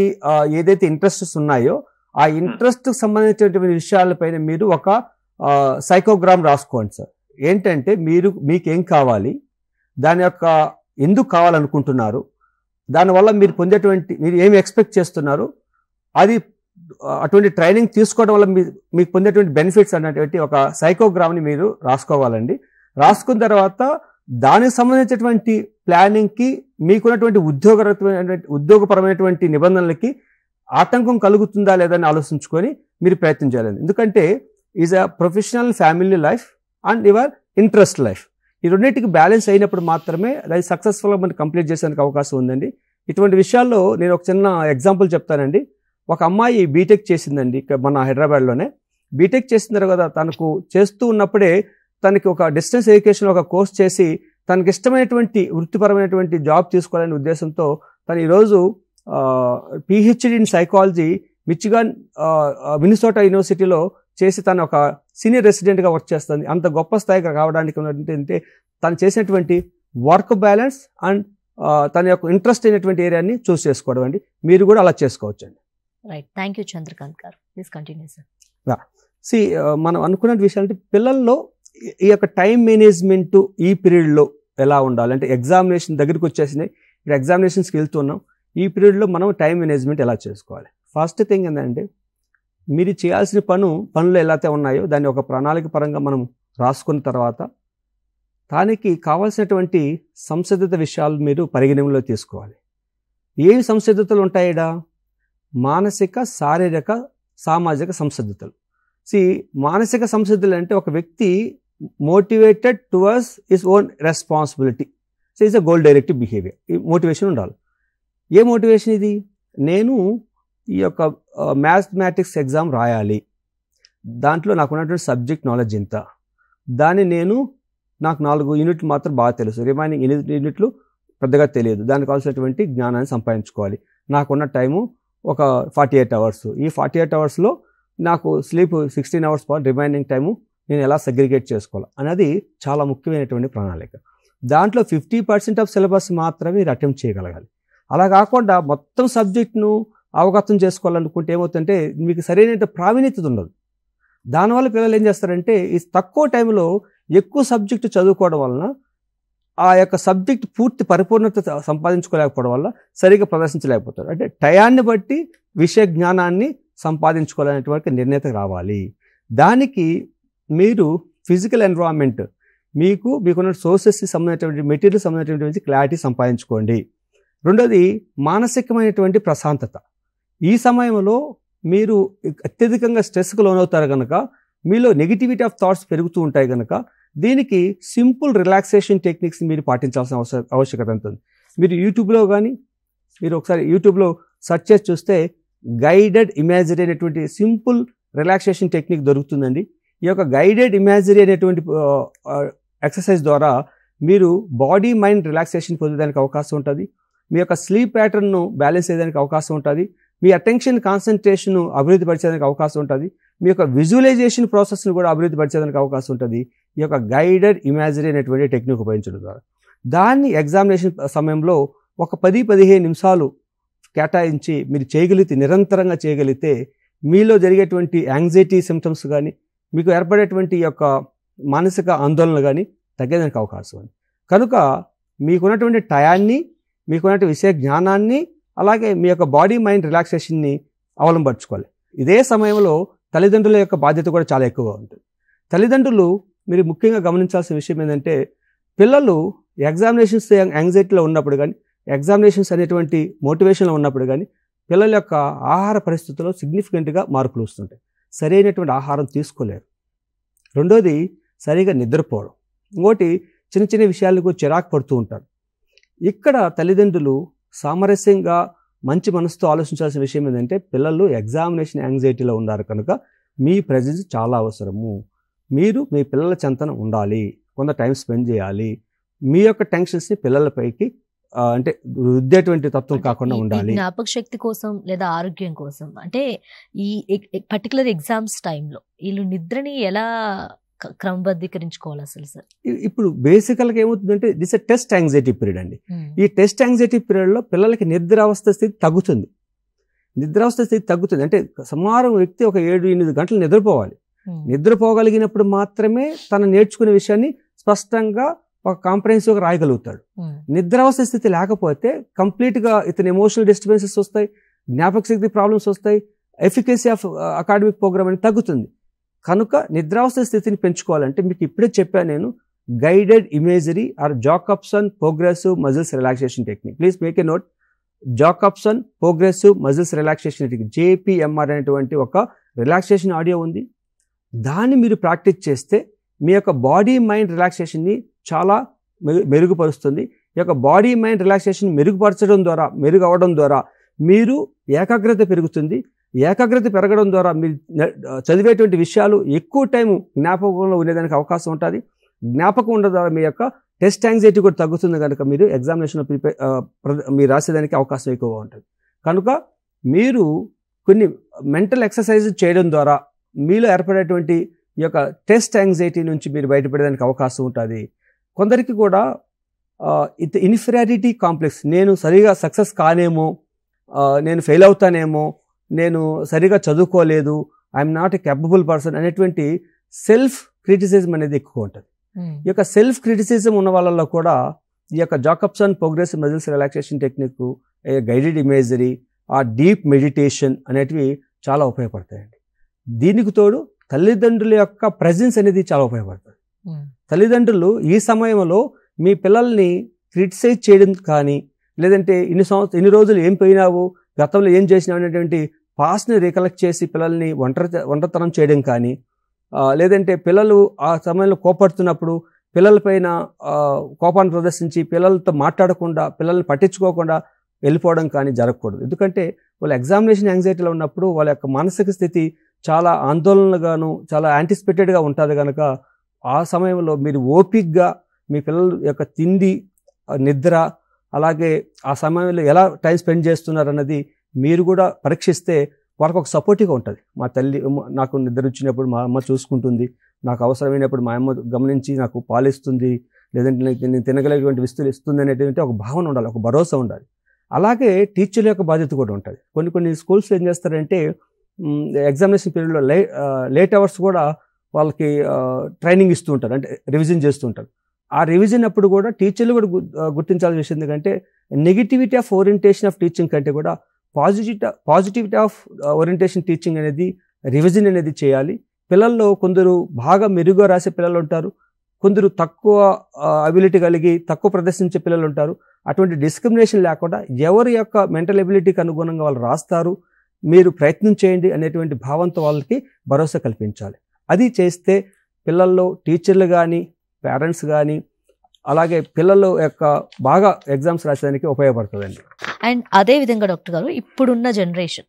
ఏదైతే ఇంట్రెస్ట్స్ ఉన్నాయో ఆ ఇంట్రెస్ట్ సంబంధించినటువంటి విషయాలపైన మీరు ఒక సైకోగ్రామ్ రాసుకోండి సార్. ఏంటంటే మీకేం కావాలి, దాని యొక్క ఎందుకు కావాలనుకుంటున్నారు, దానివల్ల మీరు మీరు ఏమి ఎక్స్పెక్ట్ చేస్తున్నారు, అది అటువంటి ట్రైనింగ్ తీసుకోవడం వల్ల మీకు పొందేటువంటి బెనిఫిట్స్ అనేటువంటి ఒక సైకోగ్రామ్ని మీరు రాసుకోవాలండి. రాసుకున్న తర్వాత దానికి సంబంధించినటువంటి ప్లానింగ్కి మీకున్నటువంటి ఉద్యోగపరమైనటువంటి నిబంధనలకి ఆటంకం కలుగుతుందా లేదని ఆలోచించుకొని మీరు ప్రయత్నం చేయాలి. ఎందుకంటే is a professional, family life and your interest life, ఈ రెండింటికి బ్యాలెన్స్ అయినప్పుడు మాత్రమే అది సక్సెస్ఫుల్గా మనకి కంప్లీట్ చేసేందుకు అవకాశం ఉందండి. ఇటువంటి విషయాల్లో నేను ఒక చిన్న ఎగ్జాంపుల్ చెప్తానండి. ఒక అమ్మాయి బీటెక్ చేసిందండి మన హైదరాబాద్లోనే. బీటెక్ చేసిన తర్వాత తనకు చేస్తూ ఉన్నప్పుడే తనకి ఒక డిస్టెన్స్ ఎడ్యుకేషన్ ఒక కోర్స్ చేసి తనకి ఇష్టమైనటువంటి వృత్తిపరమైనటువంటి జాబ్ తీసుకోవాలనే ఉద్దేశంతో తను ఈరోజు పిహెచ్డి ఇన్ సైకాలజీ మినిసోటా యూనివర్సిటీలో చేసి తను ఒక సీనియర్ రెసిడెంట్గా వర్క్ చేస్తుంది. అంత గొప్ప స్థాయికి రావడానికి ఉన్నటువంటి తను చేసినటువంటి వర్క్ బ్యాలెన్స్ అండ్ తన యొక్క ఇంట్రెస్ట్ అయినటువంటి ఏరియాని చూస్ చేసుకోవడం అండి. మీరు కూడా అలా చేసుకోవచ్చు అండి. రైట్, థ్యాంక్ యూ చంద్రకాంత్ గారు. Please continue sir. మనం అనుకున్న విషయాలు అంటే పిల్లల్లో ఈ యొక్క టైం మేనేజ్మెంట్ ఈ పీరియడ్లో ఎలా ఉండాలి అంటే, ఎగ్జామినేషన్ దగ్గరికి వచ్చేసినాయి, ఇప్పుడు ఎగ్జామినేషన్స్కి వెళ్తున్నాం, ఈ పీరియడ్లో మనం టైం మేనేజ్మెంట్ ఎలా చేసుకోవాలి? ఫస్ట్ థింగ్ ఏంటంటే, మీరు చేయాల్సిన పనులు ఎలా ఉన్నాయో దాన్ని ఒక ప్రణాళిక పరంగా మనం రాసుకున్న తర్వాత దానికి కావాల్సినటువంటి సంసిద్ధత విషయాలు మీరు పరిగణనలో తీసుకోవాలి. ఏవి సంసిద్ధతలు ఉంటాయిడా? మానసిక, శారీరక సామాజిక సంసిద్ధతలు. మానసిక సంసిద్ధతలు అంటే ఒక వ్యక్తి motivated towards his own responsibility. Is a goal directive behaviour. ఈ మోటివేషన్ ఉండాలి. ఏ మోటివేషన్ ఇది? నేను ఈ యొక్క మ్యాథమెటిక్స్ ఎగ్జామ్ రాయాలి, దాంట్లో నాకు ఉన్నటువంటి సబ్జెక్ట్ నాలెడ్జ్ ఇంత, దాన్ని నాకు 4 యూనిట్లు మాత్రం బాగా తెలుసు, రిమైనింగ్ 8 యూనిట్లు పెద్దగా తెలియదు, దానికి కావాల్సినటువంటి జ్ఞానాన్ని సంపాదించుకోవాలి. నాకున్న టైము ఒక 48 అవర్స్. ఈ 48 అవర్స్లో నాకు sleep 16 hours per, remaining time నేను ఎలా సెగ్రిగేట్ చేసుకోవాలి అనేది చాలా ముఖ్యమైనటువంటి ప్రణాళిక. దాంట్లో 50% ఆఫ్ సిలబస్ మాత్రమే మీరు అటెంప్ట్ చేయగలగాలి. అలా కాకుండా మొత్తం సబ్జెక్ట్ను అవగతం చేసుకోవాలనుకుంటే ఏమవుతుందంటే మీకు సరైన ప్రావీణ్యత ఉండదు. దానివల్ల పిల్లలు ఏం చేస్తారంటే ఈ తక్కువ టైంలో ఎక్కువ సబ్జెక్టు చదువుకోవడం వలన ఆ యొక్క సబ్జెక్ట్ పూర్తి పరిపూర్ణత సంపాదించుకోలేకపోవడం వల్ల సరిగ్గా ప్రదర్శించలేకపోతారు. అంటే టయాన్ని బట్టి విషయ జ్ఞానాన్ని సంపాదించుకోవాలనేటువంటి నిర్ణయతకు రావాలి. దానికి మీరు ఫిజికల్ ఎన్విరాన్మెంట్, మీకున్న సోర్సెస్కి సంబంధించినటువంటి మెటీరియల్ సంబంధించినటువంటి క్లారిటీ సంపాదించుకోండి. రెండోది మానసికమైనటువంటి ప్రశాంతత. ఈ సమయంలో మీరు అత్యధికంగా స్ట్రెస్కు లోనవుతారు కనుక మీలో నెగిటివిటీ ఆఫ్ థాట్స్ పెరుగుతూ ఉంటాయి కనుక దీనికి సింపుల్ రిలాక్సేషన్ టెక్నిక్స్ మీరు పాటించాల్సిన ఆవశ్యకత ఉంటుంది. మీరు ఒకసారి యూట్యూబ్లో సెర్చ్ చేసి చూస్తే గైడెడ్ ఇమాజినరీ అనేటువంటి సింపుల్ రిలాక్సేషన్ టెక్నిక్ దొరుకుతుందండి. ఈ యొక్క గైడెడ్ ఇమాజినరీ అనేటువంటి ఎక్సర్సైజ్ ద్వారా మీరు బాడీ మైండ్ రిలాక్సేషన్ పొందడానికి అవకాశం ఉంటుంది. మీ యొక్క స్లీప్ ప్యాటర్న్ను బ్యాలెన్స్ చేయడానికి అవకాశం ఉంటుంది. మీ అటెన్షన్ కాన్సన్ట్రేషన్ అభివృద్ధి పరిచేదానికి అవకాశం ఉంటుంది. మీ యొక్క విజువలైజేషన్ ప్రాసెస్ను కూడా అభివృద్ధి పరిచేదానికి అవకాశం ఉంటుంది ఈ యొక్క గైడెడ్ ఇమాజినరీ అనేటువంటి టెక్నిక్ ఉపయోగించడం ద్వారా. దాన్ని ఎగ్జామినేషన్ సమయంలో ఒక 10-15 నిమిషాలు కేటాయించి మీరు నిరంతరంగా చేయగలిగితే మీలో జరిగేటువంటి యాంగ్జైటీ సిమ్టమ్స్ కానీ మీకు ఏర్పడేటువంటి ఈ యొక్క మానసిక ఆందోళన కానీ తగ్గేదానికి అవకాశం ఉంది. కనుక మీకున్నటువంటి టయాన్ని, మీకున్నటువంటి విషయ జ్ఞానాన్ని, అలాగే మీ యొక్క బాడీ మైండ్ రిలాక్సేషన్ని అవలంబించుకోవాలి. ఇదే సమయంలో తల్లిదండ్రుల యొక్క బాధ్యత కూడా చాలా ఎక్కువగా ఉంటుంది. తల్లిదండ్రులు మీరు ముఖ్యంగా గమనించాల్సిన విషయం ఏంటంటే పిల్లలు ఎగ్జామినేషన్స్ యాంగ్జైటీలో ఉన్నప్పుడు కానీ, ఎగ్జామినేషన్స్ అనేటువంటి మోటివేషన్లో ఉన్నప్పుడు కానీ పిల్లల యొక్క ఆహార పరిస్థితుల్లో సిగ్నిఫికెంట్గా మార్పులు వస్తుంటాయి. సరైనటువంటి ఆహారం తీసుకోలేరు. రెండోది సరిగా నిద్రపోవడం. ఇంకోటి చిన్న చిన్న విషయాలకు చిరాకు పడుతూ ఉంటారు. ఇక్కడ తల్లిదండ్రులు సామరస్యంగా మంచి మనసుతో ఆలోచించాల్సిన విషయం ఏంటంటే పిల్లలు ఎగ్జామినేషన్ యాంగ్జైటీలో ఉన్నారు కనుక మీ ప్రెజెన్స్ చాలా అవసరము. మీరు మీ పిల్లల చెంతన ఉండాలి, కొంత టైం స్పెండ్ చేయాలి. మీ యొక్క టెన్షన్స్ని పిల్లలపైకి అంటే రుద్దేటువంటి తత్వం కాకుండా ఉండాలి. జ్ఞాపక శక్తి కోసం లేదా ఆరోగ్యం కోసం అంటే ఈ పర్టికులర్ ఎగ్జామ్స్ టైంలో వీళ్ళు నిద్రని ఎలా క్రమబద్ధీకరించుకోవాలి అసలు సార్? ఇప్పుడు బేసికల్గా ఏమవుతుందంటే దిస్ టెస్ట్ యాంగ్జైటీ పీరియడ్ అండి. ఈ టెస్ట్ యాంగ్జైటీ పీరియడ్లో పిల్లలకి నిద్రావస్థ స్థితి తగ్గుతుంది. అంటే సుమారు వ్యక్తి ఒక 7-8 గంటలు నిద్రపోవాలి. నిద్రపోగలిగినప్పుడు మాత్రమే తను నేర్చుకునే విషయాన్ని స్పష్టంగా ఒక కాంప్రహెన్సివ్గా రాయగలుగుతాడు. నిద్రావస్థ స్థితి లేకపోతే కంప్లీట్గా ఇతని ఎమోషనల్ డిస్టర్బెన్సెస్ వస్తాయి, జ్ఞాపక శక్తి ప్రాబ్లమ్స్ వస్తాయి, ఎఫికసీ ఆఫ్ అకాడమిక్ ప్రోగ్రామ్ అనేది తగ్గుతుంది. కనుక నిద్రావస్థ స్థితిని పెంచుకోవాలంటే మీకు ఇప్పుడే చెప్పాను నేను, guided imagery or Jacobson progressive muscles relaxation technique. Please make a note, Jacobson progressive muscles relaxation technique, JPMR అనేటువంటి ఒక రిలాక్సేషన్ ఆడియో ఉంది. దాన్ని మీరు ప్రాక్టీస్ చేస్తే మీ యొక్క బాడీ మైండ్ రిలాక్సేషన్ని చాలా మెరుగుపరుస్తుంది. ఈ యొక్క బాడీ మైండ్ రిలాక్సేషన్ మెరుగవడం ద్వారా మీరు ఏకాగ్రత పెరుగుతుంది. ఏకాగ్రత పెరగడం ద్వారా మీరు చదివేటువంటి విషయాలు ఎక్కువ టైం జ్ఞాపకంలో ఉండేదానికి అవకాశం ఉంటుంది. జ్ఞాపకం ఉండడం ద్వారా మీ యొక్క టెస్ట్ యాంగ్జైటీ కూడా తగ్గుతుంది. కనుక మీరు ఎగ్జామినేషన్ మీరు రాసేదానికి అవకాశం ఎక్కువగా ఉంటుంది. కనుక మీరు కొన్ని మెంటల్ ఎక్సర్సైజ్ చేయడం ద్వారా మీలో ఏర్పడేటువంటి ఈ యొక్క టెస్ట్ యాంగ్జైటీ నుంచి మీరు బయటపడేదానికి అవకాశం ఉంటుంది. కొందరికి కూడా ఇన్ఫీరియారిటీ కాంప్లెక్స్, నేను సరిగా సక్సెస్ కానేమో, నేను ఫెయిల్ అవుతానేమో, నేను సరిగా చదువుకోలేదు, I'm not a capable person అనేటువంటి సెల్ఫ్ క్రిటిసిజం అనేది ఎక్కువ ఉంటుంది. ఈ యొక్క సెల్ఫ్ క్రిటిసిజం ఉన్న వాళ్ళలో కూడా ఈ యొక్క Jakobson progressive muscles relaxation technique, guided imagery, ఆ డీప్ మెడిటేషన్ అనేటివి చాలా ఉపయోగపడతాయండి. దీనికి తోడు తల్లిదండ్రుల యొక్క ప్రెజెన్స్ అనేది చాలా ఉపయోగపడుతుంది. తల్లిదండ్రులు ఈ సమయంలో మీ పిల్లల్ని క్రిటిసైజ్ చేయడం కానీ, లేదంటే ఇన్ని రోజులు ఏం పోయినావు, గతంలో ఏం చేసినావు అనేటువంటి పాస్ట్ని రీకలెక్ట్ చేసి పిల్లల్ని ఒంటరితనం చేయడం కానీ, లేదంటే పిల్లలు ఆ సమయంలో కోపడుతున్నప్పుడు పిల్లలపైన కోపాన్ని ప్రదర్శించి పిల్లలతో మాట్లాడకుండా, పిల్లల్ని పట్టించుకోకుండా వెళ్ళిపోవడం కానీ జరగకూడదు. ఎందుకంటే వాళ్ళ ఎగ్జామినేషన్ యాంగ్జైటీలో ఉన్నప్పుడు వాళ్ళ యొక్క మానసిక స్థితి చాలా ఆందోళనగాను, చాలా యాంటిసిపేటెడ్గా ఉంటుంది కనుక ఆ సమయంలో మీరు ఓపిక్గా మీ పిల్లల యొక్క తిండి, నిద్ర, అలాగే ఆ సమయంలో ఎలా టైం స్పెండ్ చేస్తున్నారు అన్నది మీరు కూడా పరీక్షిస్తే వాళ్ళకి ఒక సపోర్టివ్గా ఉంటుంది. మా తల్లి నాకు నిద్ర వచ్చినప్పుడు మా అమ్మ చూసుకుంటుంది, నాకు అవసరమైనప్పుడు మా అమ్మ గమనించి నాకు పాలిస్తుంది, లేదంటే నేను తినగలిగేటువంటి వస్తువులు ఇస్తుంది అనేటువంటి ఒక భావన ఉండాలి, ఒక భరోసా ఉండాలి. అలాగే టీచర్ల యొక్క బాధ్యత కూడా ఉంటుంది. కొన్ని స్కూల్స్లో ఏం చేస్తారంటే ఎగ్జామినేషన్ పీరియడ్లో లేట్ అవర్స్ కూడా వాళ్ళకి ట్రైనింగ్ ఇస్తూ ఉంటారు, అంటే రివిజన్ చేస్తూ ఉంటారు. ఆ రివిజన్ అప్పుడు కూడా టీచర్లు కూడా గుర్తించాల్సిన విషయం ఎందుకంటే negativity of orientation of teaching కంటే కూడా పాజిటివిటీ ఆఫ్ ఓరియంటేషన్ టీచింగ్ అనేది, రివిజన్ అనేది చేయాలి. పిల్లల్లో కొందరు బాగా మెరుగ్గా రాసే పిల్లలు ఉంటారు, కొందరు తక్కువ అబిలిటీ కలిగి తక్కువ ప్రదర్శించే పిల్లలు ఉంటారు. అటువంటి డిస్క్రిమినేషన్ లేకుండా ఎవరి యొక్క మెంటల్ ఎబిలిటీకి అనుగుణంగా వాళ్ళు రాస్తారు, మీరు ప్రయత్నం చేయండి అనేటువంటి భావంతో వాళ్ళకి భరోసా కల్పించాలి. అది చేస్తే పిల్లల్లో టీచర్లు కానీ, పేరెంట్స్ కానీ, అలాగే పిల్లల యొక్క బాగా ఎగ్జామ్స్ రాసేదానికి ఉపయోగపడుతుందండి. అండ్ అదే విధంగా డాక్టర్ గారు, ఇప్పుడున్న జనరేషన్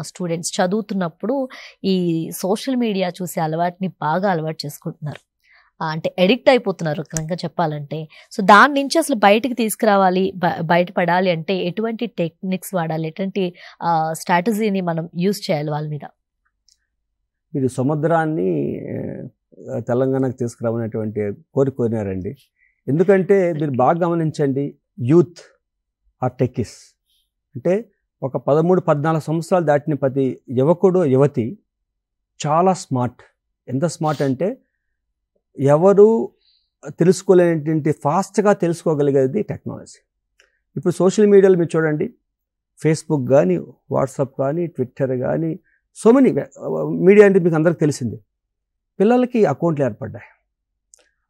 స్టూడెంట్స్ చదువుతున్నప్పుడు ఈ సోషల్ మీడియా చూసే అలవాటుని బాగా అలవాటు చేసుకుంటున్నారు, అంటే ఎడిక్ట్ అయిపోతున్నారు కనుక చెప్పాలంటే. సో దాని నుంచి అసలు బయటికి తీసుకురావాలి, బయటపడాలి అంటే ఎటువంటి టెక్నిక్స్ వాడాలి, ఎటువంటి స్ట్రాటజీని మనం యూజ్ చేయాలి వాళ్ళ మీద? మీరు సముద్రాన్ని తెలంగాణకు తీసుకురావనేటువంటి కోరినారండి. ఎందుకంటే మీరు బాగా గమనించండి, యూత్ ఆర్ టెక్కిస్ అంటే ఒక 13-14 సంవత్సరాలు దాటిన ప్రతి యువకుడు, యువతి చాలా స్మార్ట్. ఎంత స్మార్ట్ అంటే ఎవరు తెలుసుకోలేనటువంటి ఫాస్ట్గా తెలుసుకోగలిగేది టెక్నాలజీ. ఇప్పుడు సోషల్ మీడియాలో మీరు చూడండి, ఫేస్బుక్ కానీ, వాట్సాప్ కానీ, ట్విట్టర్ కానీ, సో మెనీ మీడియా అంటే మీకు అందరికి తెలిసింది. పిల్లలకి అకౌంట్లు ఏర్పడ్డాయి.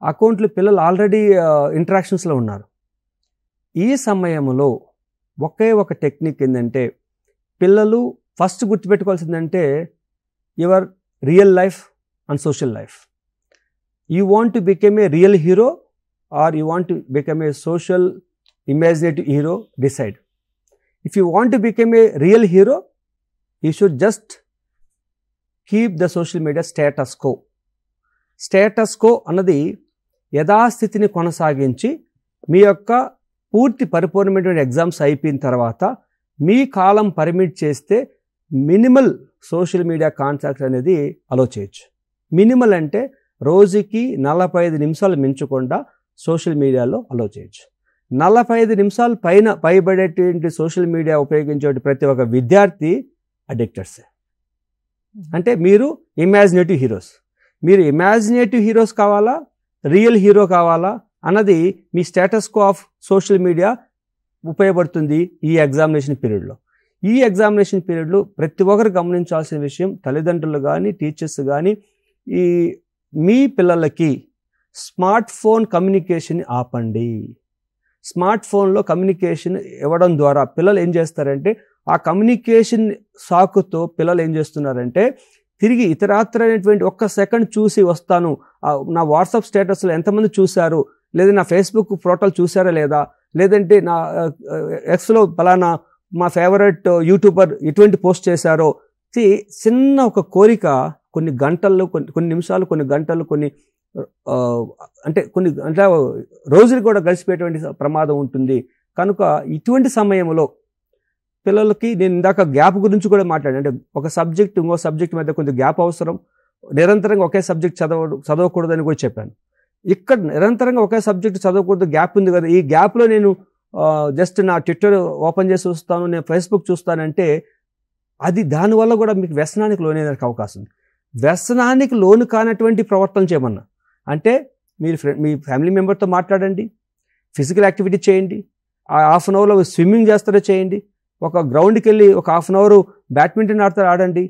అకౌంట్లు పిల్లలు ఆల్రెడీ ఇంటరాక్షన్స్లో ఉన్నారు. ఈ సమయంలో ఒకే ఒక టెక్నిక్ ఏంటంటే, పిల్లలు ఫస్ట్ గుర్తుపెట్టుకోవాల్సిందంటే your real life and social life. You want to become a real hero or you want to become a social imaginative hero, decide. If you want to become a real hero, you should just keep the social media status quo. Status quo అన్నది యథాస్థితిని కొనసాగించి మీ యొక్క పూర్తి పరిపూర్ణమైనటువంటి ఎగ్జామ్స్ అయిపోయిన తర్వాత మీ కాలం పర్మిట్ చేస్తే మినిమల్ సోషల్ మీడియా కాంటాక్ట్ అనేది అలో చేయొచ్చు. మినిమల్ అంటే రోజుకి 45 నిమిషాలు మించకుండా సోషల్ మీడియాలో అలో చేయొచ్చు. 45 నిమిషాలు పైబడేటువంటి సోషల్ మీడియా ఉపయోగించే ప్రతి ఒక్క విద్యార్థి అడిక్టెడ్సే. అంటే మీరు ఇమాజినేటివ్ హీరోస్. మీరు ఇమాజినేటివ్ హీరోస్ కావాలా, రియల్ హీరో కావాలా అన్నది మీ status quo of social media ఉపయోగపడుతుంది ఈ ఎగ్జామినేషన్ పీరియడ్లో. ఈ ఎగ్జామినేషన్ పీరియడ్లో ప్రతి ఒక్కరు గమనించాల్సిన విషయం, తల్లిదండ్రులు కానీ, టీచర్స్ కానీ, మీ పిల్లలకి స్మార్ట్ ఫోన్ కమ్యూనికేషన్ ఆపండి. స్మార్ట్ ఫోన్లో కమ్యూనికేషన్ ఇవ్వడం ద్వారా పిల్లలు ఏం చేస్తారంటే, ఆ కమ్యూనికేషన్ సాకుతో పిల్లలు ఏం చేస్తున్నారంటే తిరిగి ఇతరాత్రైనటువంటి ఒక్క సెకండ్ చూసి వస్తాను, నా వాట్సాప్ స్టేటస్లో ఎంతమంది చూశారు, లేదా నా ఫేస్బుక్ ఫోటోలు చూసారా లేదా, లేదంటే నా ఎక్స్లో పలానా మా ఫేవరెట్ యూట్యూబర్ ఎటువంటి పోస్ట్ చేశారో, చిన్న ఒక కోరిక కొన్ని గంటల్లో, కొన్ని నిమిషాలు, కొన్ని గంటలు, కొన్ని రోజులు కూడా గడిచిపోయేటువంటి ప్రమాదం ఉంటుంది. కనుక ఇటువంటి సమయంలో పిల్లలకి, నేను ఇందాక గ్యాప్ గురించి కూడా మాట్లాడాను, అంటే ఒక సబ్జెక్ట్ ఇంకో సబ్జెక్ట్ మధ్య కొంచెం గ్యాప్ అవసరం, నిరంతరంగా ఒకే సబ్జెక్ట్ చదవకూడదని కూడా చెప్పాను. ఇక్కడ నిరంతరంగా ఒకే సబ్జెక్ట్ చదవకూడదు, గ్యాప్ ఉంది కదా, ఈ గ్యాప్లో నేను జస్ట్ నా ట్విట్టర్ ఓపెన్ చేసి చూస్తాను, నేను ఫేస్బుక్ చూస్తానంటే అది దానివల్ల కూడా మీకు వ్యసనానికి లోనేదానికి అవకాశం ఉంది. వ్యసనానికి లోను కానటువంటి ప్రవర్తన చేయమన్నా అంటే మీరు మీ ఫ్యామిలీ మెంబర్తో మాట్లాడండి, ఫిజికల్ యాక్టివిటీ చేయండి, ఆ హాఫ్ అన్ అవర్లో స్విమ్మింగ్ చేస్తారో చేయండి, ఒక గ్రౌండ్కి వెళ్ళి ఒక హాఫ్ అన్ అవర్ బ్యాడ్మింటన్ ఆడండి,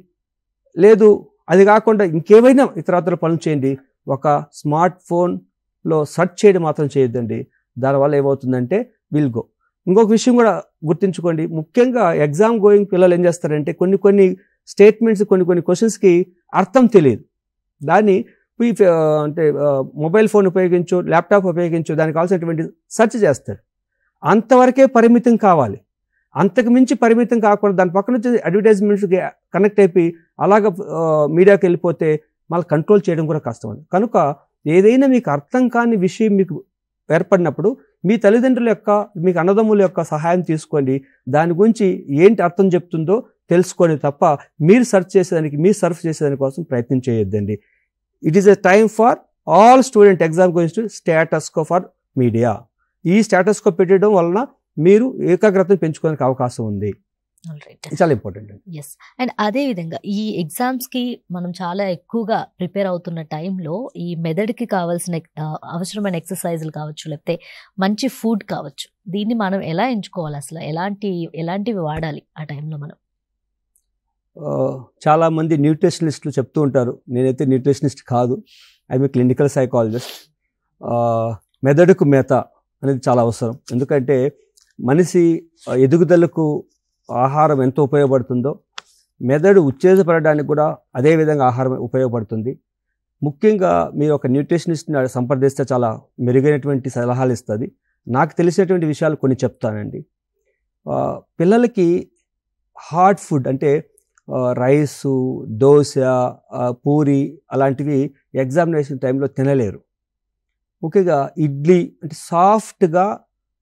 లేదు అది కాకుండా ఇంకేమైనా ఇతరత్ర పనులు చేయండి. ఒక స్మార్ట్ ఫోన్లో సెర్చ్ చేయడం మాత్రం చేయొద్దండి. దానివల్ల ఏమవుతుందంటే విల్ గో. ఇంకొక విషయం కూడా గుర్తుంచుకోండి, ముఖ్యంగా ఎగ్జామ్ గోయింగ్ పిల్లలు ఏం చేస్తారంటే కొన్ని స్టేట్మెంట్స్ కొన్ని క్వశ్చన్స్కి అర్థం తెలియదు. దాన్ని అంటే మొబైల్ ఫోన్ ఉపయోగించో ల్యాప్టాప్ ఉపయోగించో దానికి కావాల్సినటువంటి సెర్చ్ చేస్తాడు. అంతవరకే పరిమితం కావాలి. అంతకు మించి పరిమితం కాకుండా దాని పక్కన వచ్చి అడ్వర్టైజ్మెంట్స్కి కనెక్ట్ అయిపోయి అలాగ మీడియాకి వెళ్ళిపోతే మళ్ళీ కంట్రోల్ చేయడం కూడా కష్టం అండి. కనుక ఏదైనా మీకు అర్థం కాని విషయం మీకు ఏర్పడినప్పుడు మీ తల్లిదండ్రుల యొక్క మీకు అన్నదమ్ముల యొక్క సహాయం తీసుకోండి. దాని గురించి ఏంటి అర్థం చెప్తుందో తెలుసుకోండి తప్ప మీరు సర్చ్ చేసేదాని కోసం ప్రయత్నం చేయొద్దండి. It is a time for all student exam goings to status quo for media. ఈ స్టేటస్ కో పెట్టడం వలన మీరు ఏకాగ్రతను పెంచుకోవడానికి అవకాశం ఉంది. చాలా ఇంపార్టెంట్ అండి. ఎస్. అండ్ అదేవిధంగా ఈ ఎగ్జామ్స్కి మనం చాలా ఎక్కువగా ప్రిపేర్ అవుతున్న టైంలో ఈ మెదడుకి కావాల్సిన అవసరమైన ఎక్సర్సైజులు కావచ్చు, లేకపోతే మంచి ఫుడ్ కావచ్చు, దీన్ని మనం ఎలా ఎంచుకోవాలి? అసలు ఎలాంటివి వాడాలి ఆ టైంలో మనం? చాలామంది న్యూట్రిషనిస్టులు చెప్తూ ఉంటారు. నేనైతే న్యూట్రిషనిస్ట్ కాదు, ఐఎమ్ ఏ క్లినికల్ సైకాలజిస్ట్. మెదడుకు మేత అనేది చాలా అవసరం. ఎందుకంటే మనిషి ఎదుగుదలకు ఆహారం ఎంత ఉపయోగపడుతుందో మెదడు ఉత్తేజపడడానికి కూడా అదేవిధంగా ఆహారం ఉపయోగపడుతుంది. ముఖ్యంగా మీరు ఒక న్యూట్రిషనిస్ట్ని సంప్రదిస్తే చాలా మెరుగైనటువంటి సలహాలు ఇస్తుంది. నాకు తెలిసినటువంటి విషయాలు కొన్ని చెప్తానండి. పిల్లలకి హార్డ్ ఫుడ్ అంటే రైసు, దోశ, పూరి అలాంటివి ఎగ్జామినేషన్ టైంలో తినలేరు. ముఖ్యంగా ఇడ్లీ అంటే సాఫ్ట్గా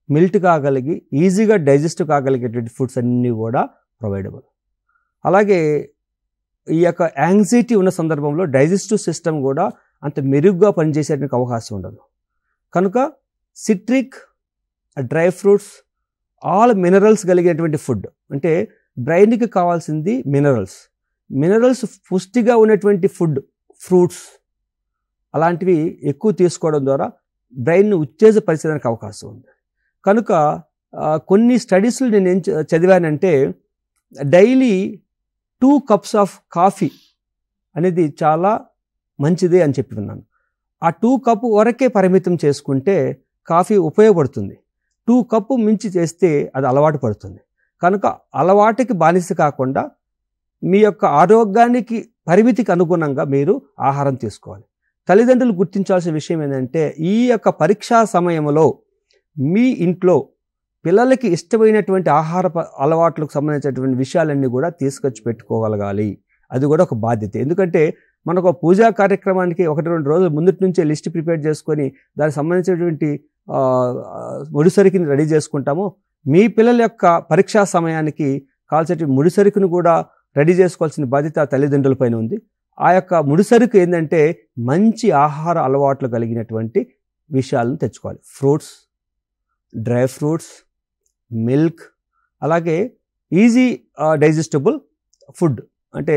మెల్ట్ కాగలిగి ఈజీగా డైజెస్ట్ కాగలిగేటువంటి ఫుడ్స్ అన్నీ కూడా ప్రొవైడబుల్. అలాగే ఈ యొక్క యాంగ్జైటీ ఉన్న సందర్భంలో డైజెస్టివ్ సిస్టమ్ కూడా అంత మెరుగ్గా పనిచేసేటువంటి అవకాశం ఉండదు. కనుక citric, dry fruits, all minerals కలిగేటువంటి ఫుడ్ అంటే బ్రెయిన్కి కావాల్సింది మినరల్స్ పుష్టిగా ఉన్నటువంటి ఫుడ్, ఫ్రూట్స్ అలాంటివి ఎక్కువ తీసుకోవడం ద్వారా బ్రెయిన్ను ఉత్తేజపరిచేదానికి అవకాశం ఉంది. కనుక కొన్ని స్టడీస్లో నేను ఏం చదివానంటే డైలీ 2 cups ఆఫ్ కాఫీ అనేది చాలా మంచిది అని చెప్పి విన్నాను. ఆ 2 cup వరకే పరిమితం చేసుకుంటే కాఫీ ఉపయోగపడుతుంది. 2 cup మించి చేస్తే అది అలవాటు పడుతుంది. కనుక అలవాటుకి బానిస కాకుండా మీ యొక్క ఆరోగ్యానికి పరిమితికి అనుగుణంగా మీరు ఆహారం తీసుకోవాలి. తల్లిదండ్రులు గుర్తించాల్సిన విషయం ఏంటంటే ఈ యొక్క పరీక్షా సమయంలో మీ ఇంట్లో పిల్లలకి ఇష్టమైనటువంటి ఆహార అలవాట్లకు సంబంధించినటువంటి విషయాలన్నీ కూడా తీసుకొచ్చి పెట్టుకోగలగాలి. అది కూడా ఒక బాధ్యత. ఎందుకంటే మనకు పూజా కార్యక్రమానికి 1-2 రోజుల ముందు నుంచే లిస్ట్ ప్రిపేర్ చేసుకొని దానికి సంబంధించినటువంటి ముడిసరికిని రెడీ చేసుకుంటామో మీ పిల్లల యొక్క పరీక్షా సమయానికి కావాల్సినటువంటి ముడిసరుకును కూడా రెడీ చేసుకోవాల్సిన బాధ్యత తల్లిదండ్రుల పైన ఉంది. ఆ యొక్క ముడిసరుకు ఏంటంటే మంచి ఆహార అలవాట్లు కలిగినటువంటి విషయాలను తెచ్చుకోవాలి. ఫ్రూట్స్, డ్రై ఫ్రూట్స్, మిల్క్, అలాగే ఈజీ డైజెస్టబుల్ ఫుడ్ అంటే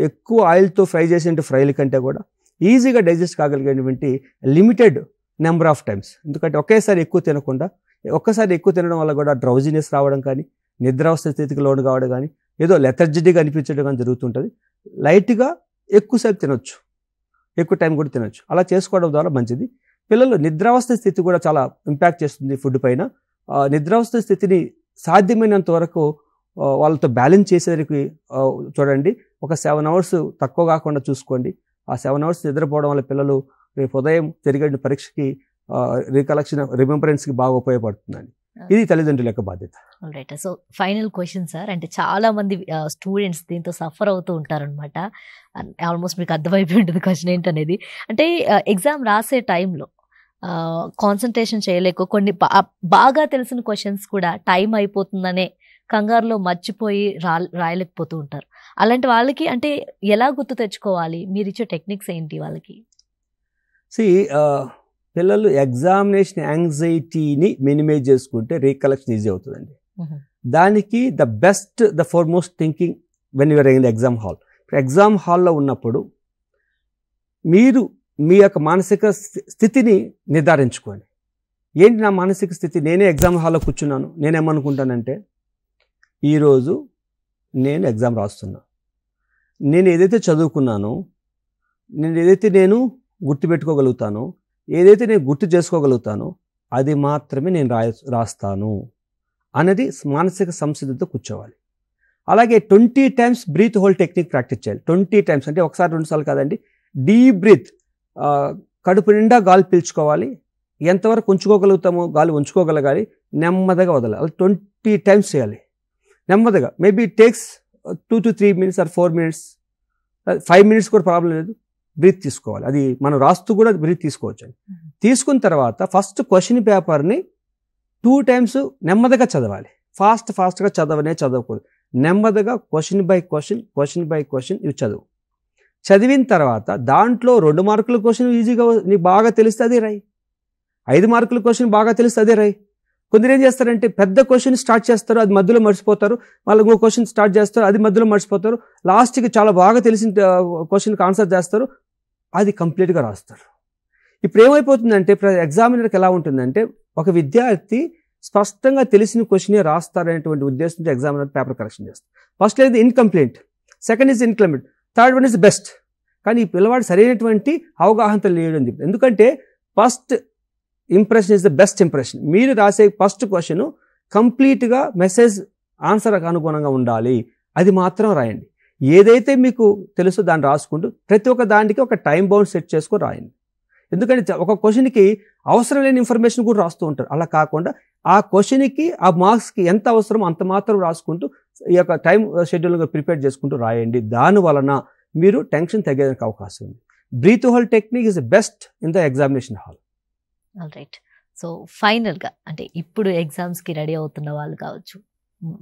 ఎక్కువ ఆయిల్తో ఫ్రై చేసే ఫ్రైల కంటే కూడా ఈజీగా డైజెస్ట్ కాగలిగేటువంటి లిమిటెడ్ నెంబర్ ఆఫ్ టైమ్స్. ఎందుకంటే ఒకేసారి ఎక్కువ తినకుండా, ఒక్కసారి ఎక్కువ తినడం వల్ల కూడా డ్రౌజినెస్ రావడం కానీ, నిద్రావస్థ స్థితికి లోను కావడం కానీ, ఏదో లెథర్జిటీగా అనిపించడం కానీ జరుగుతుంటుంది. లైట్గా ఎక్కువసేపు తినొచ్చు, ఎక్కువ టైం కూడా తినొచ్చు. అలా చేసుకోవడం ద్వారా మంచిది. పిల్లలు నిద్రావస్థ స్థితి కూడా చాలా ఇంపాక్ట్ చేస్తుంది ఫుడ్ పైన. నిద్రావస్థ స్థితిని సాధ్యమైనంత వరకు వాళ్ళతో బ్యాలెన్స్ చేసేదానికి చూడండి. ఒక 7 hours తక్కువ కాకుండా చూసుకోండి. ఆ 7 hours నిద్రపోవడం వల్ల పిల్లలు రేపు ఉదయం జరిగే పరీక్షకి రిమెంబరెన్స్కి బాగా ఉపయోగపడుతుందండి. ఇది తల్లిదండ్రుల యొక్క బాధ్యత. Right. So final question sir, అంటే చాలా మంది స్టూడెంట్స్ దీంతో సఫర్ అవుతూ ఉంటారనమాట. ఆల్మోస్ట్ మీకు అర్థమైపోయి ఉంటుంది క్వశ్చన్ ఏంటనేది. అంటే ఎగ్జామ్ రాసే టైంలో కాన్సన్ట్రేషన్ చేయలేక కొన్ని బాగా తెలిసిన క్వశ్చన్స్ కూడా టైం అయిపోతుందనే కంగారులో మర్చిపోయి రాయలేకపోతూ ఉంటారు. అలాంటి వాళ్ళకి అంటే ఎలా గుర్తు తెచ్చుకోవాలి? మీరు ఇచ్చే టెక్నిక్స్ ఏంటి వాళ్ళకి? పిల్లలు ఎగ్జామినేషన్ యాంగ్జైటీని మినిమైజ్ చేసుకుంటే రీకలెక్షన్ ఈజీ అవుతుందండి. దానికి the foremost thinking when you are in the exam hall. Exam హాల్లో ఉన్నప్పుడు మీరు మీ యొక్క మానసిక స్థితిని నిర్ధారించుకోండి. ఏంటి నా మానసిక స్థితి? నేనే ఎగ్జామ్ హాల్లో కూర్చున్నాను, నేనేమనుకుంటానంటే ఈరోజు నేను ఎగ్జామ్ రాస్తున్నా, నేను ఏదైతే చదువుకున్నానో, నేను గుర్తుపెట్టుకోగలుగుతానో, ఏదైతే నేను గుర్తు చేసుకోగలుగుతానో అది మాత్రమే నేను రాస్తాను అనేది మానసిక సంసిద్ధతో కూర్చోవాలి. అలాగే 20 times breath hold technique practice చేయాలి. 20 times అంటే ఒకసారి 2 సార్లు కాదండి. డీప్ బ్రీత్, కడుపు నిండా గాలి పీల్చుకోవాలి. ఎంతవరకు ఉంచుకోగలుగుతామో గాలి ఉంచుకోగలగాలి, నెమ్మదిగా వదలాలి. అలా 20 times చేయాలి నెమ్మదిగా. Maybe it takes 2 to 3 minutes or 4 minutes, 5 minutes కూడా ప్రాబ్లం లేదు. బ్రీత్ తీసుకోవాలి. అది మనం రాస్తూ కూడా బ్రీత్ తీసుకోవచ్చు అండి. తీసుకున్న తర్వాత ఫస్ట్ క్వశ్చన్ పేపర్ని 2 times నెమ్మదిగా చదవాలి. ఫాస్ట్గా చదవకూడదు. నెమ్మదిగా క్వశ్చన్ బై క్వశ్చన్ ఇవి చదివిన తర్వాత దాంట్లో 2 మార్కుల క్వశ్చన్ ఈజీగా నీకు బాగా తెలిస్తే అదే రాయి, 5 మార్కుల క్వశ్చన్ బాగా తెలిస్తే అదే రాయి. కొందరు ఏం చేస్తారంటే పెద్ద క్వశ్చన్ స్టార్ట్ చేస్తారు, అది మధ్యలో మర్చిపోతారు. మళ్ళీ ఇంకో క్వశ్చన్ స్టార్ట్ చేస్తారు, అది మధ్యలో మర్చిపోతారు. లాస్ట్కి చాలా బాగా తెలిసిన క్వశ్చన్కి ఆన్సర్ చేస్తారు, అది కంప్లీట్గా రాస్తారు. ఇప్పుడు ఏమైపోతుందంటే ఎగ్జామినర్కి ఎలా ఉంటుందంటే ఒక విద్యార్థి స్పష్టంగా తెలిసిన క్వశ్చనే రాస్తారనేటువంటి ఉద్దేశంతో ఎగ్జామినర్ పేపర్ కరెక్షన్ చేస్తారు. ఫస్ట్ లేదు incomplete, second is incomplete, third one is best. కానీ ఈ పిల్లవాడు సరైనటువంటి అవగాహనతో లేదని చెప్పి, ఎందుకంటే first impression is the best impression. మీరు రాసే ఫస్ట్ క్వశ్చన్ కంప్లీట్గా మెసేజ్ ఆన్సర్ అనుగుణంగా ఉండాలి, అది మాత్రం రాయండి. ఏదైతే మీకు తెలుసో దాన్ని రాసుకుంటూ ప్రతి ఒక్క దానికి ఒక టైం బౌండ్ సెట్ చేసుకొని రాయండి. ఎందుకంటే ఒక క్వశ్చన్కి అవసరం లేని ఇన్ఫర్మేషన్ కూడా రాస్తూ ఉంటారు. అలా కాకుండా ఆ క్వశ్చన్కి ఆ మార్క్స్కి ఎంత అవసరమో అంత మాత్రం రాసుకుంటూ ఈ యొక్క టైం షెడ్యూల్గా ప్రిపేర్ చేసుకుంటూ రాయండి. దాని వలన మీరు టెన్షన్ తగ్గేదానికి అవకాశం ఉంది. Breath hold technique is best in the examination hall. All right. So ఫైనల్గా అంటే ఇప్పుడు ఎగ్జామ్స్కి రెడీ అవుతున్న వాళ్ళు కావచ్చు,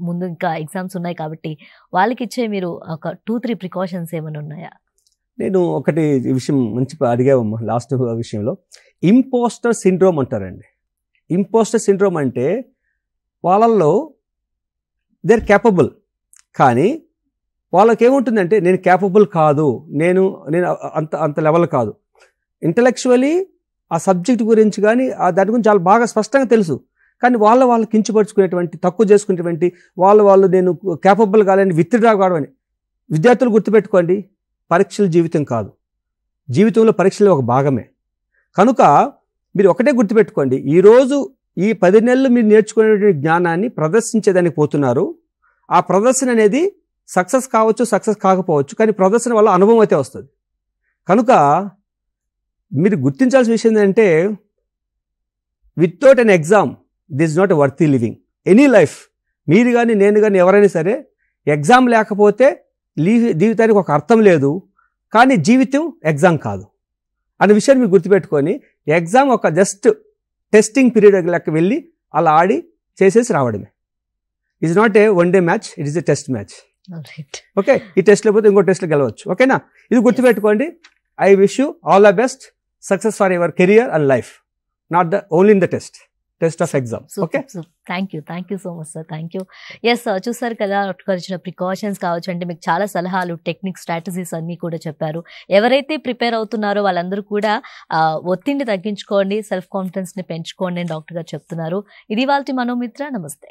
ముందు ఇంకా ఎగ్జామ్స్ ఉన్నాయి కాబట్టి వాళ్ళకి ఇచ్చే మీరు ఒక 2-3 ప్రికాషన్స్ ఏమైనా ఉన్నాయా? నేను ఒకటి విషయం మంచి అడిగావమ్మా లాస్ట్ విషయంలో. ఇంపోస్టర్ సిండ్రోమ్ అంటారండి. ఇంపోస్టర్ సిండ్రోమ్ అంటే వాళ్ళల్లో దే ఆర్ క్యాపబుల్, కానీ వాళ్ళకి ఏముంటుందంటే నేను క్యాపబుల్ కాదు, నేను అంత లెవెల్ కాదు. ఇంటలెక్చువల్లీ ఆ సబ్జెక్ట్ గురించి కానీ దాని గురించి చాలా బాగా స్పష్టంగా తెలుసు, కానీ వాళ్ళు కించపరుచుకునేటువంటి, తక్కువ చేసుకునేటువంటి, వాళ్ళు నేను క్యాపబుల్ కాదని విత్డ్రా కావని. విద్యార్థులు గుర్తుపెట్టుకోండి, పరీక్షలు జీవితం కాదు, జీవితంలో పరీక్షలు ఒక భాగమే. కనుక మీరు ఒకటే గుర్తుపెట్టుకోండి, ఈరోజు ఈ 10 నెలలు మీరు నేర్చుకునేటువంటి జ్ఞానాన్ని ప్రదర్శించేదానికి పోతున్నారు. ఆ ప్రదర్శన అనేది సక్సెస్ కావచ్చు, సక్సెస్ కాకపోవచ్చు, కానీ ప్రదర్శన వల్ల అనుభవం అయితే వస్తుంది. కనుక మీరు గుర్తించాల్సిన విషయం ఏంటంటే without an exam this is not a worthy living any life. మీరు కానీ నేను కానీ ఎవరైనా సరే ఎగ్జామ్ లేకపోతే జీవితానికి ఒక అర్థం లేదు. కానీ జీవితం ఎగ్జామ్ కాదు అనే విషయాన్ని మీరు గుర్తుపెట్టుకొని ఎగ్జామ్ ఒక జస్ట్ టెస్టింగ్ పీరియడ్ లెక్క వెళ్ళి అలా ఆడి చేసేసి రావడమే. It is not a one day match, it is a test match. Okay, ఈ టెస్ట్లో పోతే ఇంకో టెస్ట్లో గెలవచ్చు. ఓకేనా, ఇది గుర్తుపెట్టుకోండి. I wish you all the best success for your career and life, not the only in the test of exam. Okay, thank you so much sir. Thank you. Yes sir, చూసారు కదా డాక్టర్ ఇచ్చిన ప్రికాషన్స్ కావచ్చు, అంటే మీకు చాలా సలహాలు, టెక్నిక్, స్ట్రాటజీస్ అన్నీ కూడా చెప్పారు. ఎవరైతే ప్రిపేర్ అవుతున్నారో వాళ్ళందరూ కూడా ఒత్తిడిని తగ్గించుకోండి, సెల్ఫ్ కాన్ఫిడెన్స్ని పెంచుకోండి అని డాక్టర్ గారు చెప్తున్నారు. ఇది వాళ్ళ మనోమిత్ర. నమస్తే.